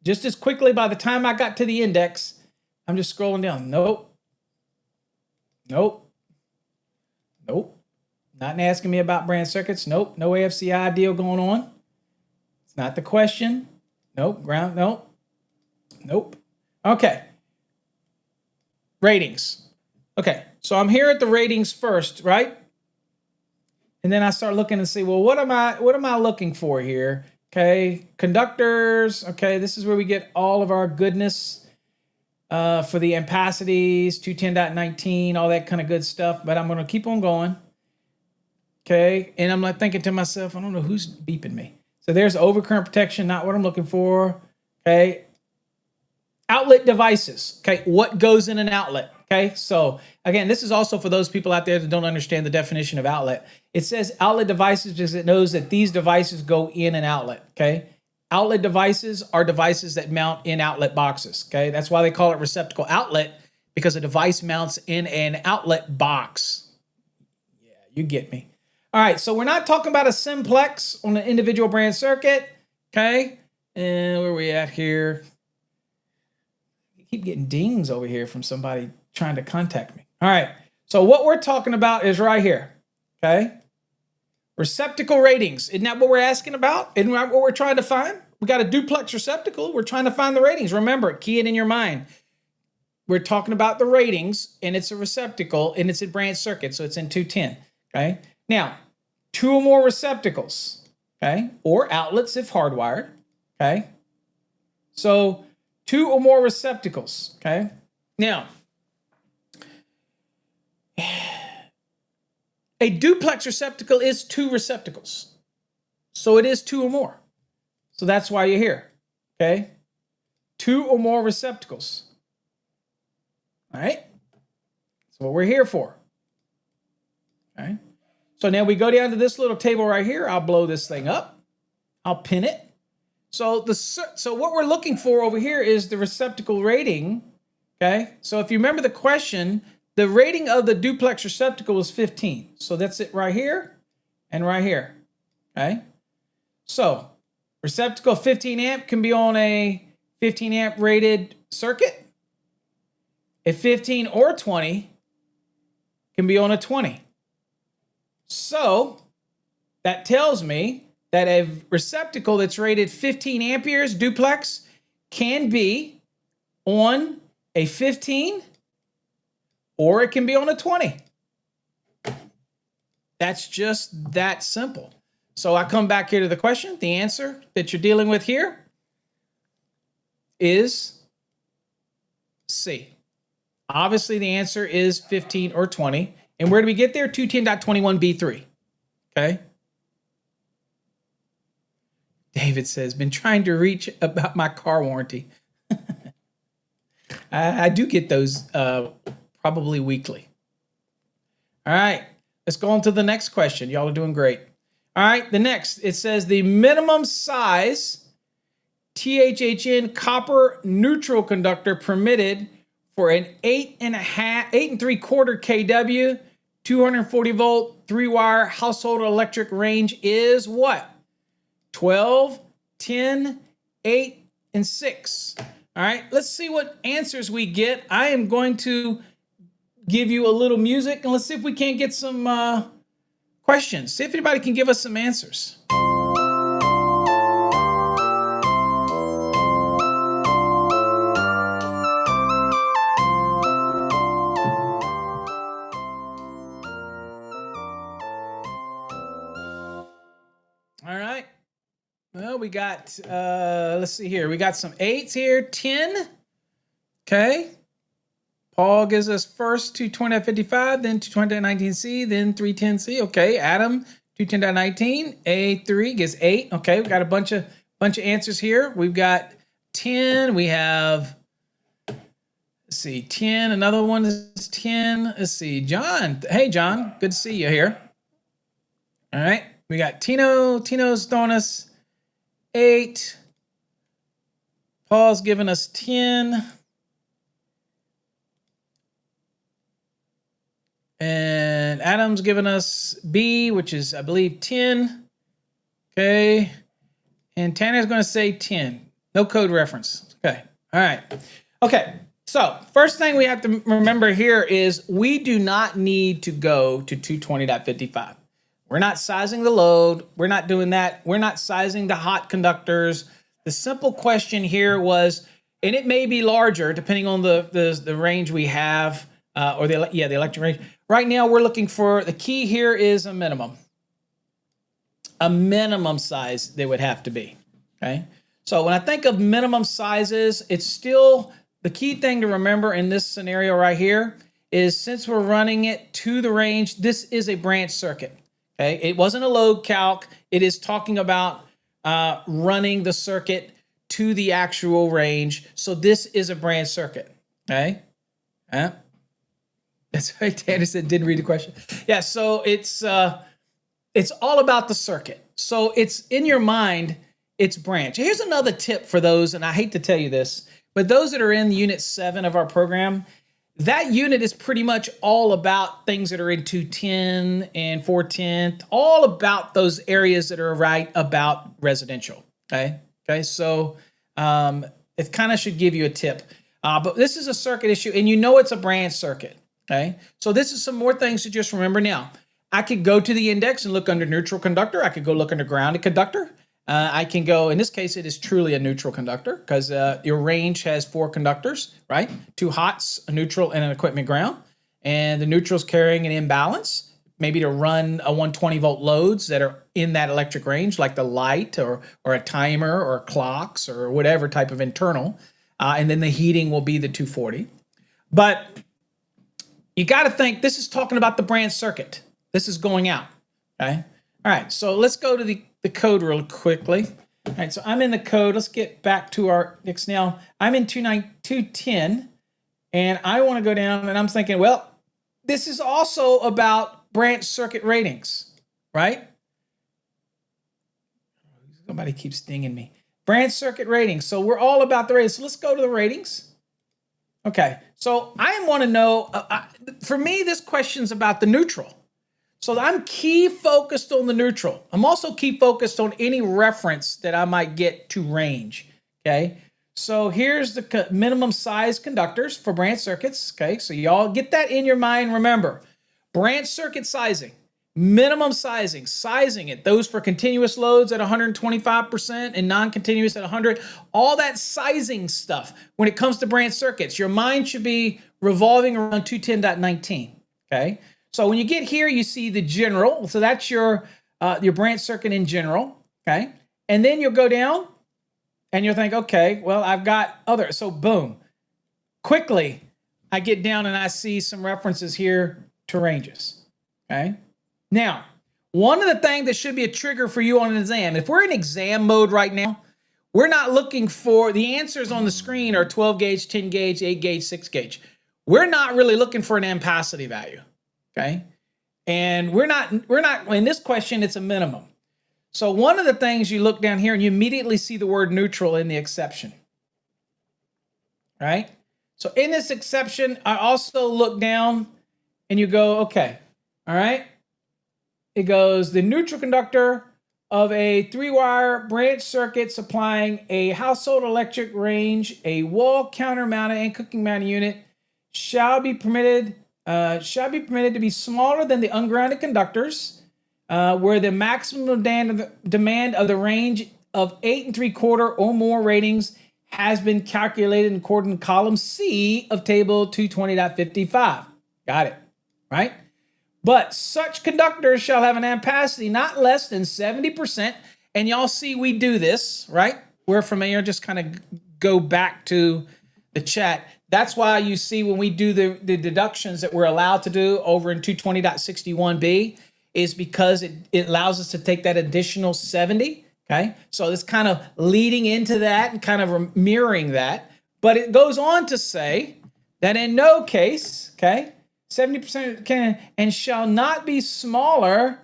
Just as quickly, by the time I got to the index, I'm just scrolling down. Nope. Nope. Nope. Not asking me about branch circuits. Nope. No AFCI deal going on. It's not the question. Nope. Ground. Nope. Nope. Okay. Ratings. Okay. So I'm here at the ratings first, right? And then I start looking and see, well, what am I looking for here? Okay. Conductors. Okay. This is where we get all of our goodness for the ampacities, 210.19, all that kind of good stuff. But I'm going to keep on going. Okay. And I'm like thinking to myself, I don't know who's beeping me. So there's overcurrent protection, not what I'm looking for. Okay. Outlet devices. Okay. What goes in an outlet? Okay. So again, this is also for those people out there that don't understand the definition of outlet. It says outlet devices because it knows that these devices go in an outlet. Okay. Outlet devices are devices that mount in outlet boxes. Okay. That's why they call it receptacle outlet, because a device mounts in an outlet box. Yeah, you get me. All right, so we're not talking about a simplex on an individual branch circuit, okay? And where are we at here? I keep getting dings over here from somebody trying to contact me. All right, so what we're talking about is right here, okay? Receptacle ratings. Isn't that what we're asking about? Isn't that what we're trying to find? We got a duplex receptacle. We're trying to find the ratings. Remember, key it in your mind. We're talking about the ratings, and it's a receptacle, and it's a branch circuit, so it's in 210, okay? Now, 2 or more receptacles, okay, or outlets if hardwired, okay? So 2 or more receptacles, okay? Now, a duplex receptacle is 2 receptacles. So it is 2 or more. So that's why you're here, okay? 2 or more receptacles, all right? That's what we're here for, okay? So now we go down to this little table right here. I'll blow this thing up. I'll pin it. So what we're looking for over here is the receptacle rating, okay? So if you remember the question, the rating of the duplex receptacle was 15. So that's it right here and right here, okay? So receptacle 15 amp can be on a 15 amp rated circuit. If 15 or 20 can be on a 20. So that tells me that a receptacle that's rated 15 amperes duplex can be on a 15 or it can be on a 20. That's just that simple. So I come back here to the question. The answer that you're dealing with here is C. Obviously, the answer is 15 or 20. And where do we get there? 210.21b3. Okay. David says, been trying to reach about my car warranty. I do get those probably weekly. All right. Let's go on to the next question. Y'all are doing great. All right. The next, it says the minimum size THHN copper neutral conductor permitted for an 8.75 kW, 240 volt, 3-wire household electric range is what? 12, 10, 8, and 6. All right, let's see what answers we get. I am going to give you a little music, and let's see if we can't get some questions. See if anybody can give us some answers. All right. Well, we got, let's see here. We got some 8s here, 10. Okay. Paul gives us first 220.55, then 220.19C, then 310C. Okay. Adam, 210.19. A3 gives 8. Okay. We got a bunch of answers here. We've got 10. We have, let's see, 10. Another one is 10. Let's see, John. Hey, John. Good to see you here. All right. We got Tino. Tino's throwing us 8. Paul's giving us 10. And Adam's giving us B, which is, I believe, 10. Okay. And Tanner's going to say 10. No code reference. Okay. All right. Okay. So first thing we have to remember here is we do not need to go to 220.55. We're not sizing the load. We're not doing that. We're not sizing the hot conductors. The simple question here was, and it may be larger depending on the range we have, or the electric range. Right now, we're looking for, the key here is a minimum size they would have to be. Okay. So when I think of minimum sizes, it's still the key thing to remember in this scenario right here is since we're running it to the range, this is a branch circuit. Okay, it wasn't a load calc. It is talking about running the circuit to the actual range. So this is a branch circuit. Okay, that's right. Tanner said didn't read the question. Yeah, so it's all about the circuit. So it's in your mind. It's branch. Here's another tip for those, and I hate to tell you this, but those that are in Unit 7 of our program. That unit is pretty much all about things that are in 210 and 410, all about those areas that are right about residential. Okay. So it kind of should give you a tip. But this is a circuit issue, and you know it's a branch circuit. Okay. So this is some more things to just remember now. I could go to the index and look under neutral conductor. I could go look under grounded conductor. I can go, in this case, it is truly a neutral conductor because your range has 4 conductors, right? 2 hots, a neutral, and an equipment ground. And the neutral's carrying an imbalance, maybe to run a 120 volt loads that are in that electric range, like the light or a timer or clocks or whatever type of internal. And then the heating will be the 240. But you got to think, this is talking about the branch circuit. This is going out, okay? All right, so let's go to the code real quickly. All right, so I'm in the code. Let's get back to our next. Now, I'm in 210, and I want to go down, and I'm thinking, well, this is also about branch circuit ratings, right? Somebody keeps dinging me. Branch circuit ratings. So we're all about the ratings. So let's go to the ratings. Okay, so I want to know, for me, this question's about the neutral. So I'm key focused on the neutral. I'm also key focused on any reference that I might get to range, okay? So here's the minimum size conductors for branch circuits, okay? So y'all get that in your mind. Remember, Branch circuit sizing, minimum sizing it. Those for continuous loads at 125% and non-continuous at 100. All that sizing stuff. When it comes to branch circuits, your mind should be revolving around 210.19. Okay. So when you get here, you see the general. So that's your branch circuit in general. Okay. And then you'll go down and you'll think, okay, well, I've got other. So boom, quickly, I get down and I see some references here to ranges. Okay. Now, one of the things that should be a trigger for you on an exam, if we're in exam mode right now, we're not looking for the answers on the screen are 12 gauge, 10 gauge, 8 gauge, 6 gauge. We're not really looking for an ampacity value. Okay. And we're not, in this question, it's a minimum. So one of the things you look down here and you immediately see the word neutral in the exception. Right? So in this exception, I also look down and you go, okay, all right. It goes, the neutral conductor of a 3-wire branch circuit supplying a household electric range, a wall counter-mounted and cooking mounted unit shall be permitted to be smaller than the ungrounded conductors, where the maximum demand of the range of 8 3/4 or more ratings has been calculated in accordance with column C of table 220.55. Got it, right? But such conductors shall have an ampacity not less than 70%. And y'all see we do this, right? We're familiar, just kind of go back to the chat. That's why you see when we do the deductions that we're allowed to do over in 220.61b is because it allows us to take that additional 70, okay? So it's kind of leading into that and kind of mirroring that. But it goes on to say that in no case, okay, 70% can and shall not be smaller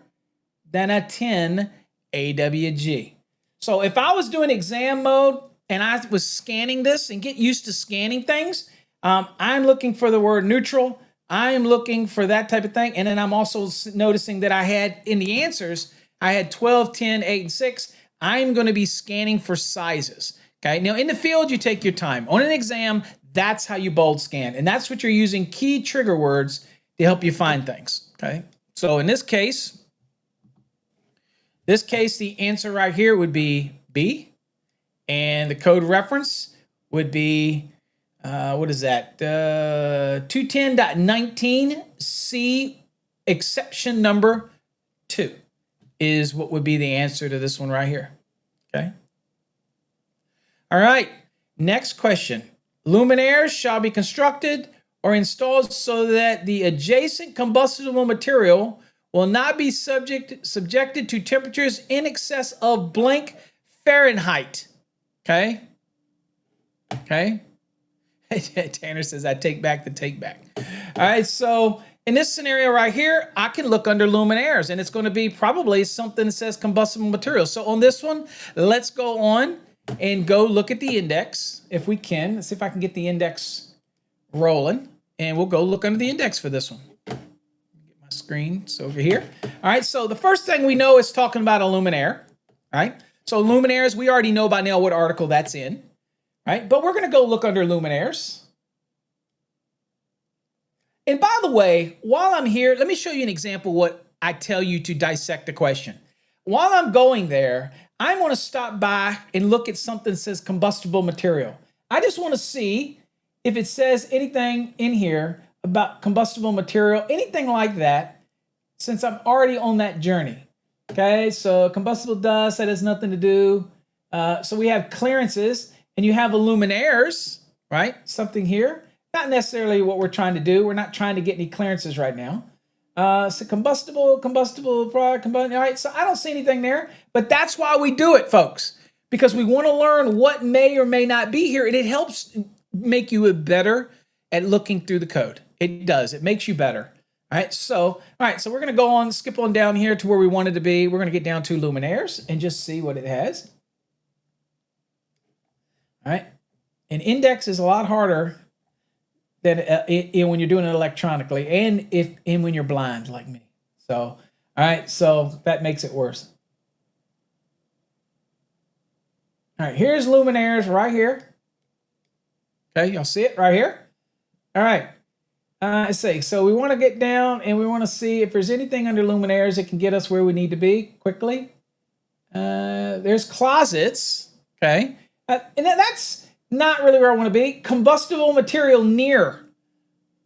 than a 10 AWG. So if I was doing exam mode and I was scanning this and get used to scanning things, I'm looking for the word neutral. I'm looking for that type of thing. And then I'm also noticing that I had in the answers, I had 12, 10, 8, and 6. I'm going to be scanning for sizes. Okay. Now in the field, you take your time. On an exam, that's how you bold scan. And that's what you're using key trigger words to help you find things. Okay. So in this case, the answer right here would be B. And the code reference would be, what is that? 210.19C exception number 2 is what would be the answer to this one right here. Okay. All right. Next question. Luminaires shall be constructed or installed so that the adjacent combustible material will not be subjected to temperatures in excess of blank Fahrenheit. Okay. Okay. Tanner says, I take back the take back. All right. So in this scenario right here, I can look under luminaires and it's going to be probably something that says combustible material. So on this one, let's go on and go look at the index if we can. Let's see if I can get the index rolling and we'll go look under the index for this one. Get my screen. It's over here. All right. So the first thing we know is talking about a luminaire. All right. So luminaires, we already know by now what article that's in. Right? But we're going to go look under luminaires. And by the way, while I'm here, let me show you an example of what I tell you to dissect the question. While I'm going there, I want to stop by and look at something that says combustible material. I just want to see if it says anything in here about combustible material, anything like that, since I'm already on that journey. Okay, so combustible dust, that has nothing to do. So we have clearances, and you have luminaires, right? Something here. Not necessarily what we're trying to do. We're not trying to get any clearances right now. So combustible product, all right, so I don't see anything there, but that's why we do it, folks, because we want to learn what may or may not be here, and it helps make you better at looking through the code. It does. It makes you better. All right, so we're going to go on, skip on down here to where we wanted to be. We're going to get down to luminaires and just see what it has. All right, an index is a lot harder than when you're doing it electronically, and when you're blind like me. So, all right, so that makes it worse. All right, here's luminaires right here. Okay, y'all see it right here. All right, Let's see. So we want to get down and we want to see if there's anything under luminaires that can get us where we need to be quickly. There's closets. Okay. And that's not really where I want to be. Combustible material near.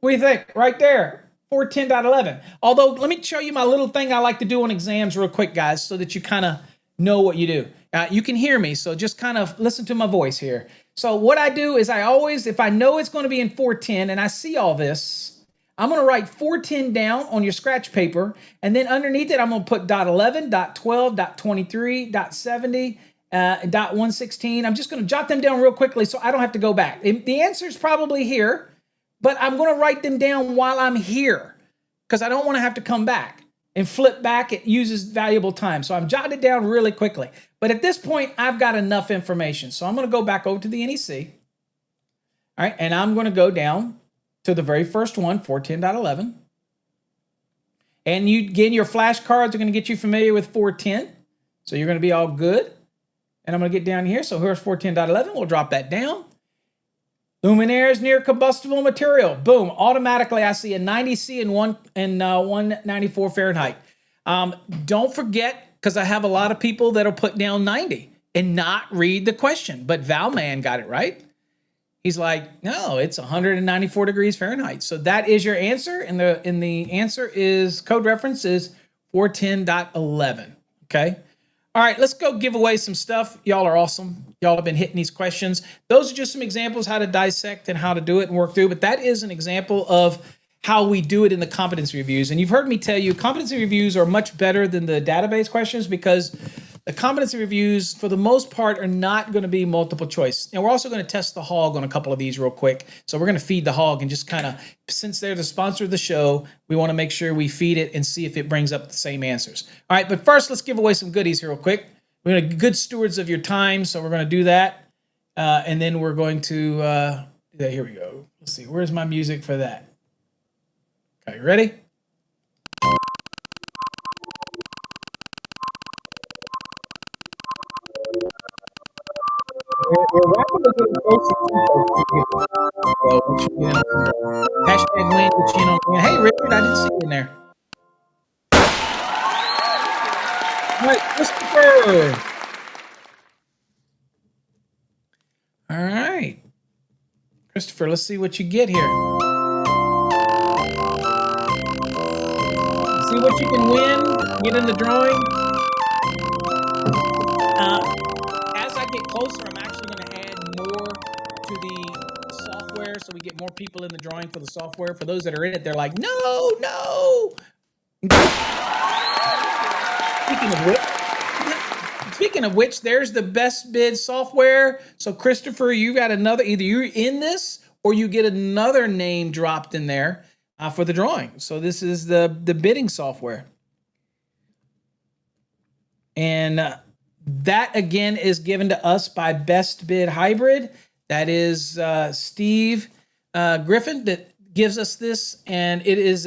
What do you think? Right there. 410.11. Although, let me show you my little thing I like to do on exams real quick, guys, so that you kind of know what you do. You can hear me, so just kind of listen to my voice here. So what I do is I always, if I know it's going to be in 410 and I see all this, I'm going to write 410 down on your scratch paper, and then underneath it, I'm going to put .11, .12, .23, .70, .116. I'm just going to jot them down real quickly so I don't have to go back. The answer is probably here, but I'm going to write them down while I'm here because I don't want to have to come back and flip back. It uses valuable time. So I'm jotting it down really quickly. But at this point, I've got enough information. So I'm going to go back over to the NEC. All right, and I'm going to go down to the very first one, 410.11. And you, again, your flashcards are going to get you familiar with 410. So you're going to be all good. And I'm going to get down here. So here's 410.11. We'll drop that down. Luminaires near combustible material. Boom. Automatically, I see a 90C and 194 Fahrenheit. Don't forget, because I have a lot of people that'll put down 90 and not read the question. But Valman got it right. He's like, no, it's 194 degrees Fahrenheit. So that is your answer. And the answer is, code reference is 410.11. Okay. All right, let's go give away some stuff. Y'all are awesome. Y'all have been hitting these questions. Those are just some examples how to dissect and how to do it and work through. But that is an example of how we do it in the competency reviews. And you've heard me tell you, competency reviews are much better than the database questions because the competency reviews, for the most part, are not going to be multiple choice. And we're also going to test the hog on a couple of these real quick. So we're going to feed the hog and just kind of, since they're the sponsor of the show, we want to make sure we feed it and see if it brings up the same answers. All right, but first, let's give away some goodies here real quick. We're going to be good stewards of your time, so we're going to do that. And then we're going to, here we go. Let's see, where's my music for that? Okay, ready? We're rapidly getting closer to hashtag win, which, win. Hey, Richard, I didn't see you in there. All right, Christopher. All right. Christopher, let's see what you get here. See what you can win, get in the drawing. As I get closer, I'm actually going to add more to the software so we get more people in the drawing for the software. For those that are in it, they're like, no. Speaking of which, there's the best bid software. So Christopher, you got another, either you're in this or you get another name dropped in there for the drawing. So this is the bidding software. And that, again, is given to us by Best Bid Hybrid. That is Steve Griffin that gives us this. And it is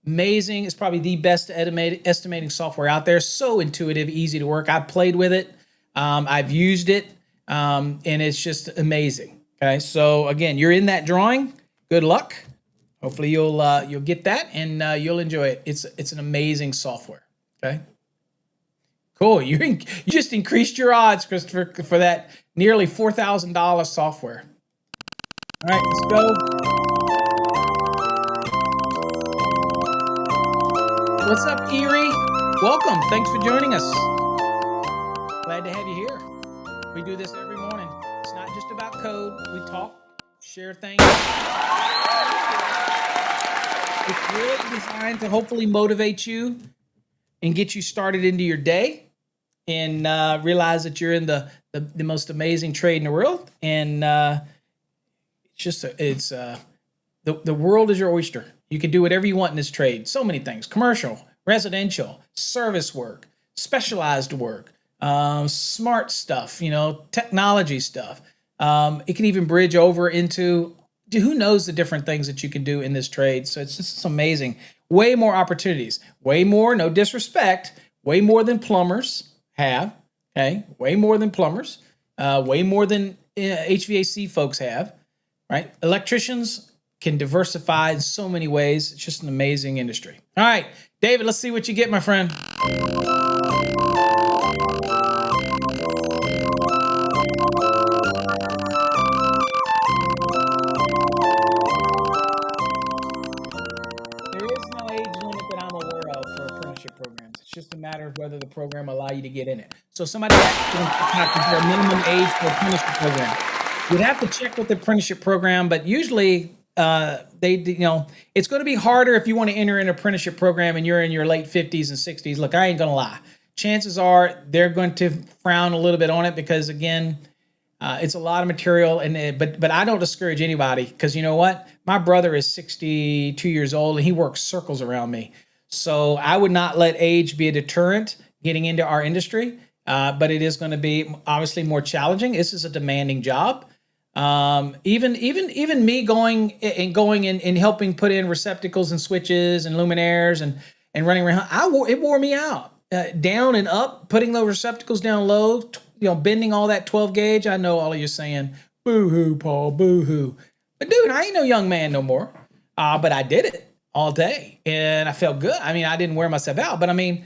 amazing. It's probably the best estimating software out there. So intuitive, easy to work. I've played with it. I've used it. And it's just amazing. Okay. So again, you're in that drawing. Good luck. Hopefully you'll get that and you'll enjoy it. It's an amazing software. Okay. Cool. You just increased your odds, Christopher, for that nearly $4,000 software. All right, let's go. What's up, Erie? Welcome. Thanks for joining us. Glad to have you here. We do this every morning. It's not just about code. We talk, share things. It's really designed to hopefully motivate you and get you started into your day and realize that you're in the most amazing trade in the world. And the world is your oyster. You can do whatever you want in this trade. So many things: commercial, residential, service work, specialized work, smart stuff, technology stuff. It can even bridge over into who knows the different things that you can do in this trade. So it's amazing. Way more opportunities, way more, no disrespect, way more than plumbers have, okay? Way more than plumbers, way more than HVAC folks have, right? Electricians can diversify in so many ways. It's just an amazing industry. All right, David, let's see what you get, my friend. Programs. It's just a matter of whether the program allow you to get in it. So somebody asked on TikTok, is there a minimum age for apprenticeship program? You'd have to check with the apprenticeship program, but usually it's going to be harder if you want to enter an apprenticeship program and you're in your late 50s and 60s. Look, I ain't going to lie. Chances are they're going to frown a little bit on it because, again, it's a lot of material. But I don't discourage anybody because you know what? My brother is 62 years old and he works circles around me. So I would not let age be a deterrent getting into our industry, but it is going to be obviously more challenging. This is a demanding job. Even me going and helping put in receptacles and switches and luminaires and running around, it wore me out. Down and up, putting those receptacles down low, bending all that 12 gauge. I know all of you saying, boo-hoo, Paul, boo-hoo. But dude, I ain't no young man no more. But I did it all day and I felt good. I mean, I didn't wear myself out, but I mean,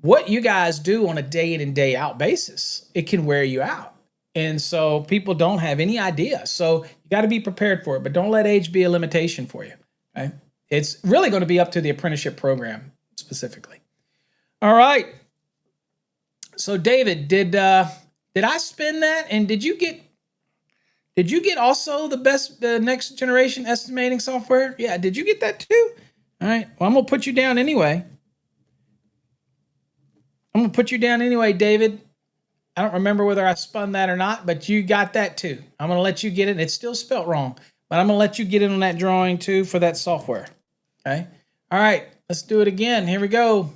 what you guys do on a day in and day out basis, it can wear you out. And so people don't have any idea. So you got to be prepared for it, but don't let age be a limitation for you. Okay? It's really going to be up to the apprenticeship program specifically. All right. So David, did I spin that? And did you get also the best next generation estimating software? Yeah, did you get that too? All right. Well, I'm going to put you down anyway. David. I don't remember whether I spun that or not, but you got that too. I'm going to let you get it. It's still spelt wrong, but I'm going to let you get in on that drawing too for that software. Okay. All right. Let's do it again. Here we go.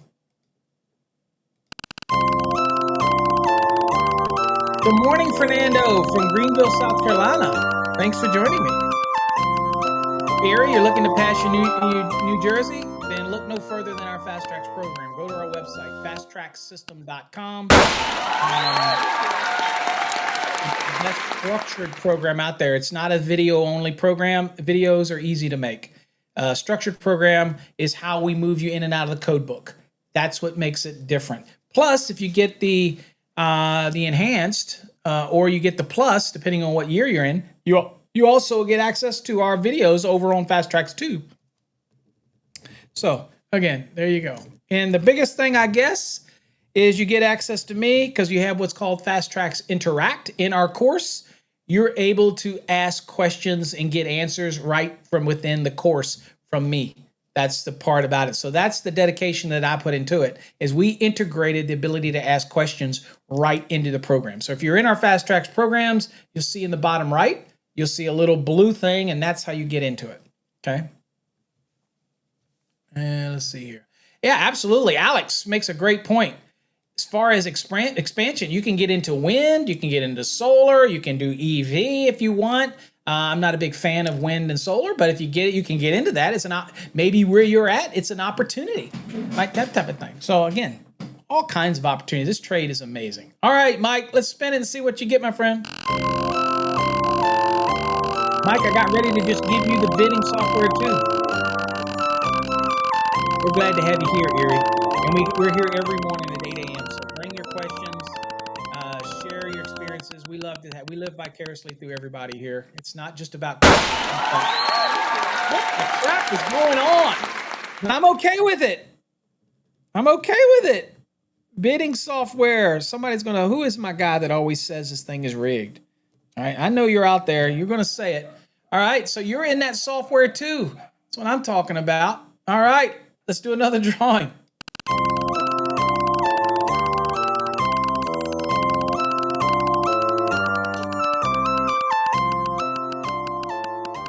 Good morning, Fernando from Greenville, South Carolina. Thanks for joining me. Barry, you're looking to pass your New Jersey? Then look no further than our Fast Tracks program. Go to our website, fasttracksystem.com. It's the best structured program out there. It's not a video-only program. Videos are easy to make. Structured program is how we move you in and out of the code book. That's what makes it different. Plus, if you get the enhanced or you get the plus, depending on what year you're in, you also get access to our videos over on Fast Tracks too. So again, there you go. And the biggest thing, I guess, is you get access to me because you have what's called Fast Tracks Interact in our course. You're able to ask questions and get answers right from within the course from me. That's the part about it. So that's the dedication that I put into it, is we integrated the ability to ask questions right into the program. So if you're in our Fast Tracks programs, you'll see in the bottom right, you'll see a little blue thing, and that's how you get into it. Okay. And let's see here. Yeah, absolutely. Alex makes a great point. As far as expansion, you can get into wind, you can get into solar, you can do EV if you want. I'm not a big fan of wind and solar, but if you get it, you can get into that. It's maybe where you're at, it's an opportunity, like that type of thing. So again, all kinds of opportunities. This trade is amazing. All right, Mike, let's spin it and see what you get, my friend. Mike, I got ready to just give you the bidding software too. We're glad to have you here, Erie. And we're here every morning at 8 a.m. So bring your questions, share your experiences. We love to we live vicariously through everybody here. It's not just about what the crap is going on. And I'm okay with it. Bidding software. Somebody's who is my guy that always says this thing is rigged? All right, I know you're out there. You're going to say it. All right, so you're in that software too. That's what I'm talking about. All right, let's do another drawing.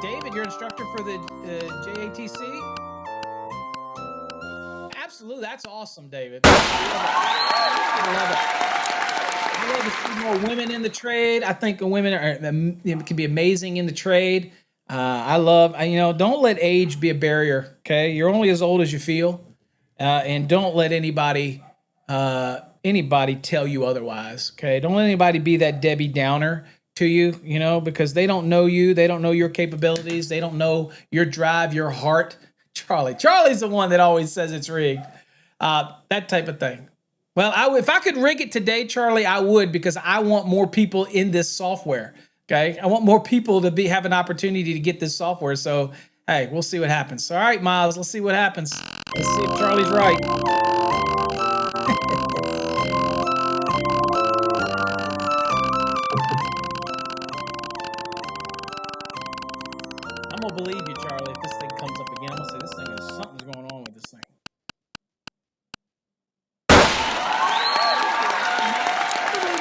David, you're instructor for the JATC? Absolutely, that's awesome, David. I love it. I love to see more women in the trade. I think women can be amazing in the trade. Don't let age be a barrier. Okay, you're only as old as you feel, and don't let anybody tell you otherwise. Okay, don't let anybody be that Debbie Downer to you, you know, because they don't know you. They don't know your capabilities. They don't know your drive, your heart. Charlie's the one that always says it's rigged. That type of thing. Well, if I could rig it today, Charlie, I would, because I want more people in this software. Okay, I want more people to have an opportunity to get this software. So, hey, we'll see what happens. All right, Miles, let's see what happens. Let's see if Charlie's right. I'm gonna believe you, Charlie. If this thing comes up again, I'm gonna say something's going on with this thing. Probably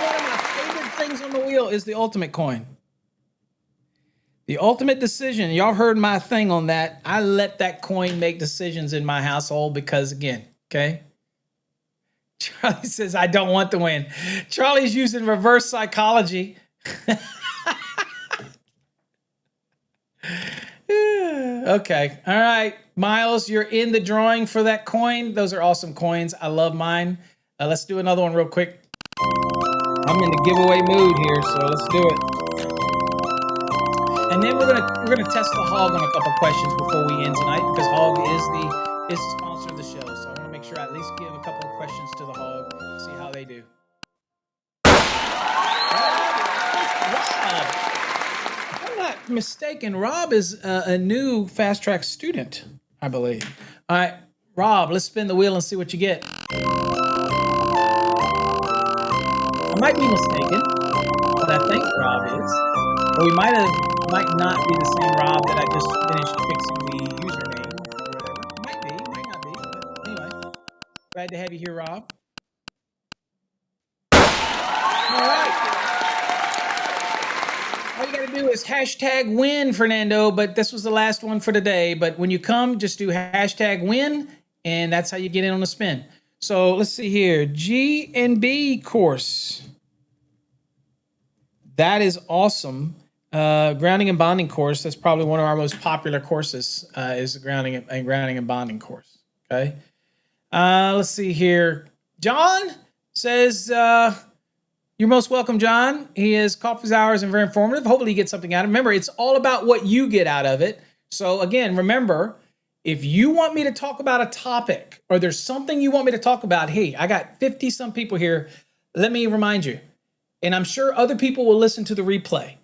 one of my favorite things on the wheel is the ultimate coin. The ultimate decision. Y'all heard my thing on that. I let that coin make decisions in my household because, again, okay? Charlie says, I don't want to win. Charlie's using reverse psychology. Okay. All right. Miles, you're in the drawing for that coin. Those are awesome coins. I love mine. Let's do another one real quick. I'm in the giveaway mood here, so let's do it. And then we're gonna test the Hog on a couple questions before we end tonight, because Hog is the sponsor of the show. So I want to make sure I at least give a couple of questions to the Hog, see how they do. Rob. If I'm not mistaken, Rob is a new Fast Track student, I believe. All right, Rob, let's spin the wheel and see what you get. I might be mistaken, but I think Rob is. Or we might not be the same Rob that I just finished fixing the username or whatever. Might be, might not be, but anyway. Glad to have you here, Rob. All right. All you got to do is hashtag win, Fernando, but this was the last one for today. But when you come, just do hashtag win, and that's how you get in on the spin. So let's see here. G&B course. That is awesome. Grounding and bonding course. That's probably one of our most popular courses, is the grounding and bonding course. Okay. Let's see here. John says, you're most welcome, John. He is coffee hours and very informative. Hopefully you get something out of it. Remember, it's all about what you get out of it. So again, remember, if you want me to talk about a topic or there's something you want me to talk about, hey, I got 50 some people here. Let me remind you, and I'm sure other people will listen to the replay.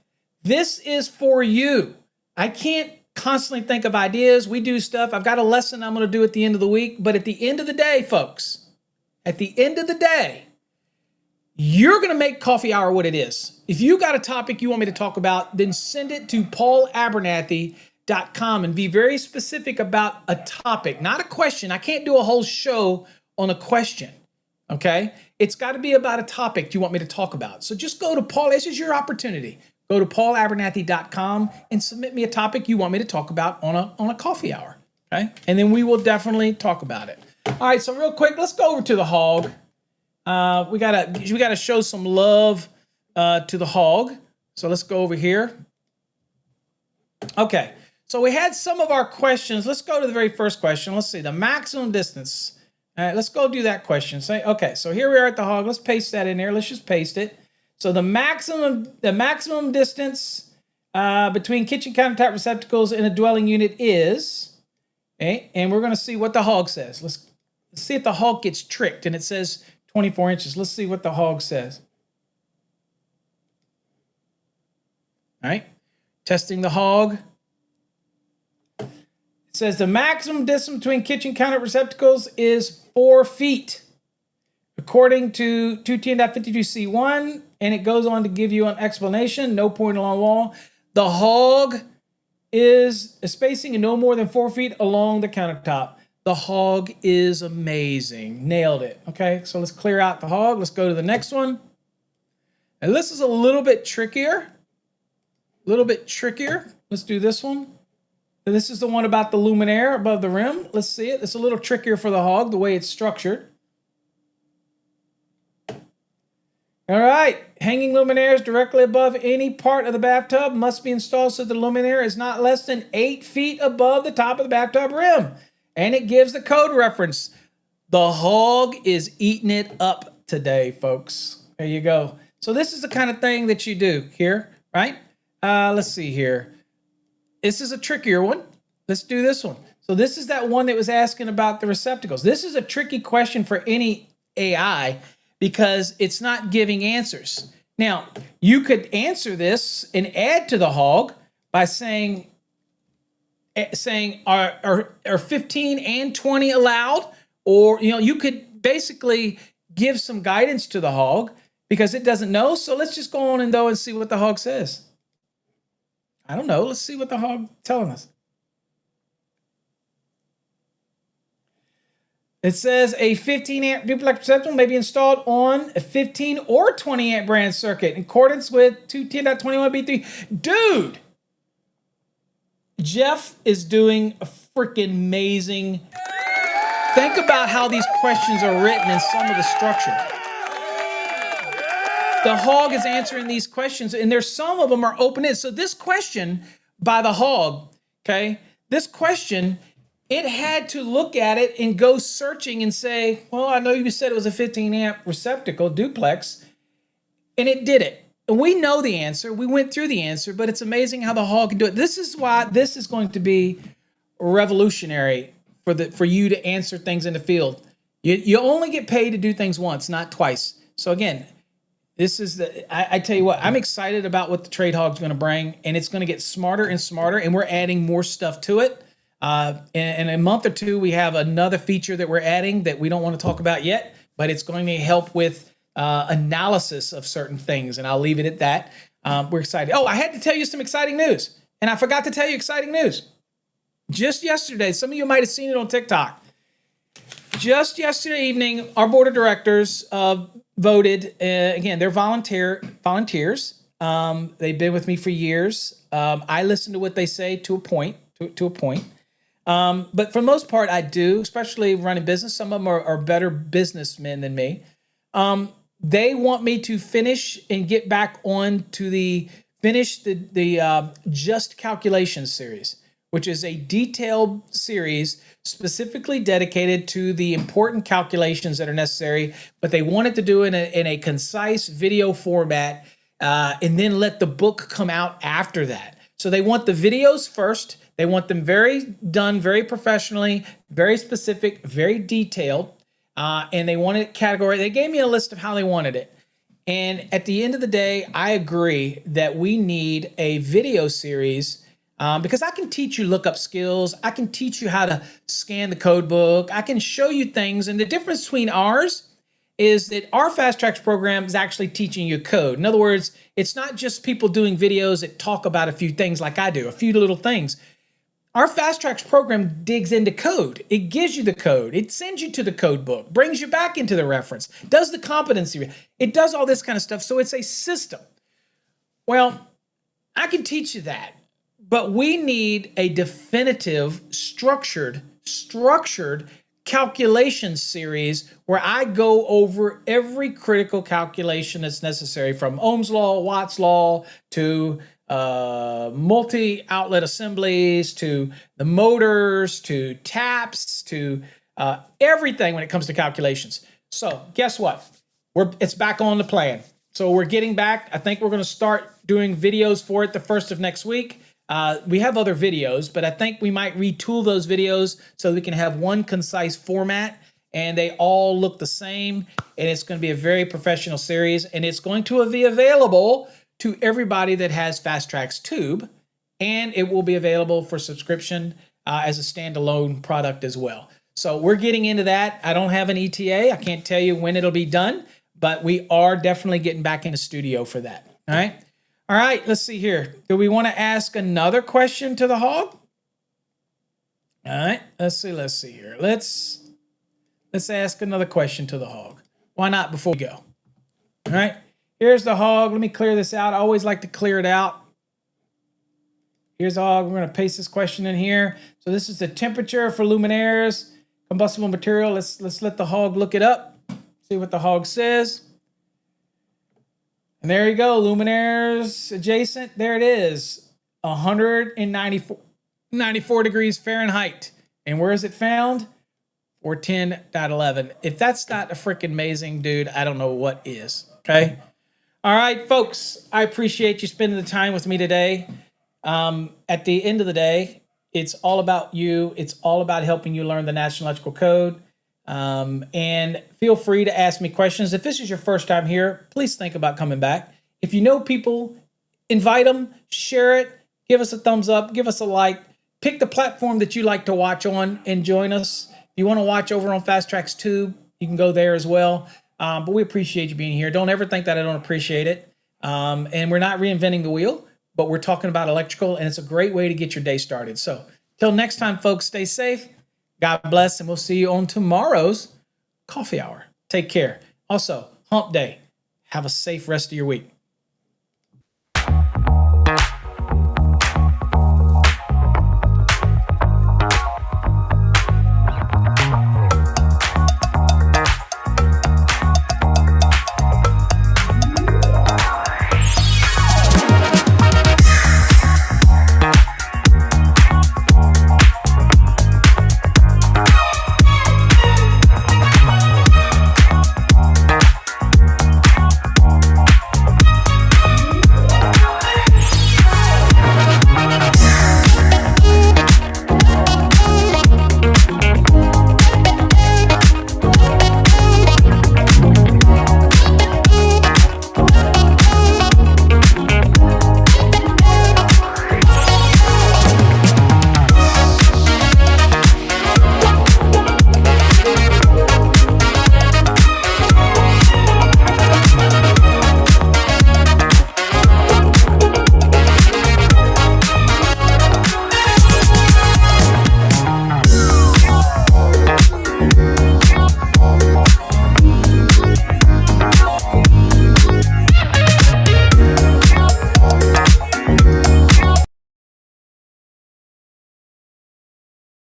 This is for you. I can't constantly think of ideas. We do stuff. I've got a lesson I'm going to do at the end of the week. But at the end of the day, folks, at the end of the day, you're going to make Coffee Hour what it is. If you got a topic you want me to talk about, then send it to paulabernathy.com and be very specific about a topic, not a question. I can't do a whole show on a question. Okay? It's got to be about a topic you want me to talk about. So just go to Paul. This is your opportunity. Go to paulabernathy.com and submit me a topic you want me to talk about on a coffee hour. Okay? And then we will definitely talk about it. All right, so real quick, let's go over to the Hog. We gotta show some love to the Hog. So let's go over here. Okay, so we had some of our questions. Let's go to the very first question. Let's see, the maximum distance. All right, let's go do that question. Okay, so here we are at the Hog. Let's paste that in there. Let's just paste it. So the maximum distance between kitchen countertop receptacles in a dwelling unit is, okay, and we're going to see what the Hog says. Let's see if the Hog gets tricked, and it says 24 inches. Let's see what the Hog says. All right, testing the Hog. It says the maximum distance between kitchen counter receptacles is 4 feet, according to 210.52C1, and it goes on to give you an explanation. No point along the wall. The Hog is spacing no more than 4 feet along the countertop. The Hog is amazing. Nailed it. Okay, so let's clear out the Hog. Let's go to the next one. And this is a little bit trickier. Let's do this one. And this is the one about the luminaire above the rim. Let's see it. It's a little trickier for the Hog, the way it's structured. All right. Hanging luminaires directly above any part of the bathtub must be installed so the luminaire is not less than 8 feet above the top of the bathtub rim. And it gives the code reference. The Hog is eating it up today, folks. There you go. So this is the kind of thing that you do here. right? Let's see here. This is a trickier one. Let's do this one. So this is that one that was asking about the receptacles. This is a tricky question for any AI because it's not giving answers. Now, you could answer this and add to the hog by saying are 15 and 20 allowed? Or, you could basically give some guidance to the hog because it doesn't know. So let's just go on and see what the hog says. I don't know. Let's see what the hog telling us. It says a 15 amp duplex receptacle may be installed on a 15 or 20 amp branch circuit in accordance with 210.21b3. Dude, Jeff is doing a freaking amazing. Think about how these questions are written and some of the structure. The hog is answering these questions, and there's some of them are open-ended. So this question by the hog, okay, this question, it had to look at it and go searching and say, well, I know you said it was a 15 amp receptacle duplex, and it did it. And we know the answer. We went through the answer, but it's amazing how the hog can do it. This is why this is going to be revolutionary for you to answer things in the field. You only get paid to do things once, not twice. So again, this is I tell you what, I'm excited about what the Trade Hog's going to bring, and it's going to get smarter and smarter, and we're adding more stuff to it. In a month or two, we have another feature that we're adding that we don't want to talk about yet, but it's going to help with analysis of certain things, and I'll leave it at that. We're excited. Oh, I had to tell you some exciting news, and I forgot to tell you exciting news. Just yesterday, some of you might have seen it on TikTok. Just yesterday evening, our board of directors voted. Again, they're volunteers. They've been with me for years. I listen to what they say to a point. But for the most part, I do, especially running business. Some of them are better businessmen than me. They want me to finish and get back on to the Just Calculation series, which is a detailed series specifically dedicated to the important calculations that are necessary, but they wanted to do it in a concise video format, and then let the book come out after that. So they want the videos first. They want them done very professionally, very specific, very detailed, and they want it category. They gave me a list of how they wanted it. And at the end of the day, I agree that we need a video series because I can teach you lookup skills. I can teach you how to scan the code book. I can show you things. And the difference between ours is that our Fast Tracks program is actually teaching you code. In other words, it's not just people doing videos that talk about a few things like I do, a few little things. Our Fast Tracks program digs into code. It gives you the code. It sends you to the code book, brings you back into the reference, does the competency. It does all this kind of stuff. So it's a system. Well, I can teach you that, but we need a definitive, structured calculation series where I go over every critical calculation that's necessary, from Ohm's law, Watt's law, to multi-outlet assemblies, to the motors, to taps, to everything when it comes to calculations. So guess what? It's back on the plan. So we're getting back. I think we're going to start doing videos for it the first of next week. We have other videos, but I think we might retool those videos so we can have one concise format and they all look the same. And it's going to be a very professional series, and it's going to be available to everybody that has Fast Tracks Tube, and it will be available for subscription as a standalone product as well. So we're getting into that. I don't have an ETA. I can't tell you when it'll be done, but we are definitely getting back in the studio for that. All right. All right, let's see here. Do we want to ask another question to the hog? All right, let's see here. Let's ask another question to the hog. Why not before we go? All right, here's the hog. Let me clear this out. I always like to clear it out. Here's the hog. We're going to paste this question in here. So this is the temperature for luminaires, combustible material. Let's let the hog look it up, see what the hog says. And there you go, luminaires adjacent. There it is, 194 degrees Fahrenheit. And where is it found? 410.11. If that's not a freaking amazing, dude, I don't know what is. Okay. All right, folks, I appreciate you spending the time with me today. At the end of the day, it's all about you. It's all about helping you learn the National Electrical Code. And feel free to ask me questions. If this is your first time here, please think about coming back. If you know people, invite them, share it, give us a thumbs up, give us a like. Pick the platform that you like to watch on and join us. If you want to watch over on Fast Tracks Tube, you can go there as well. But we appreciate you being here. Don't ever think that I don't appreciate it. And we're not reinventing the wheel, but we're talking about electrical, and it's a great way to get your day started. So till next time, folks, stay safe. God bless, and we'll see you on tomorrow's coffee hour. Take care. Also, hump day. Have a safe rest of your week.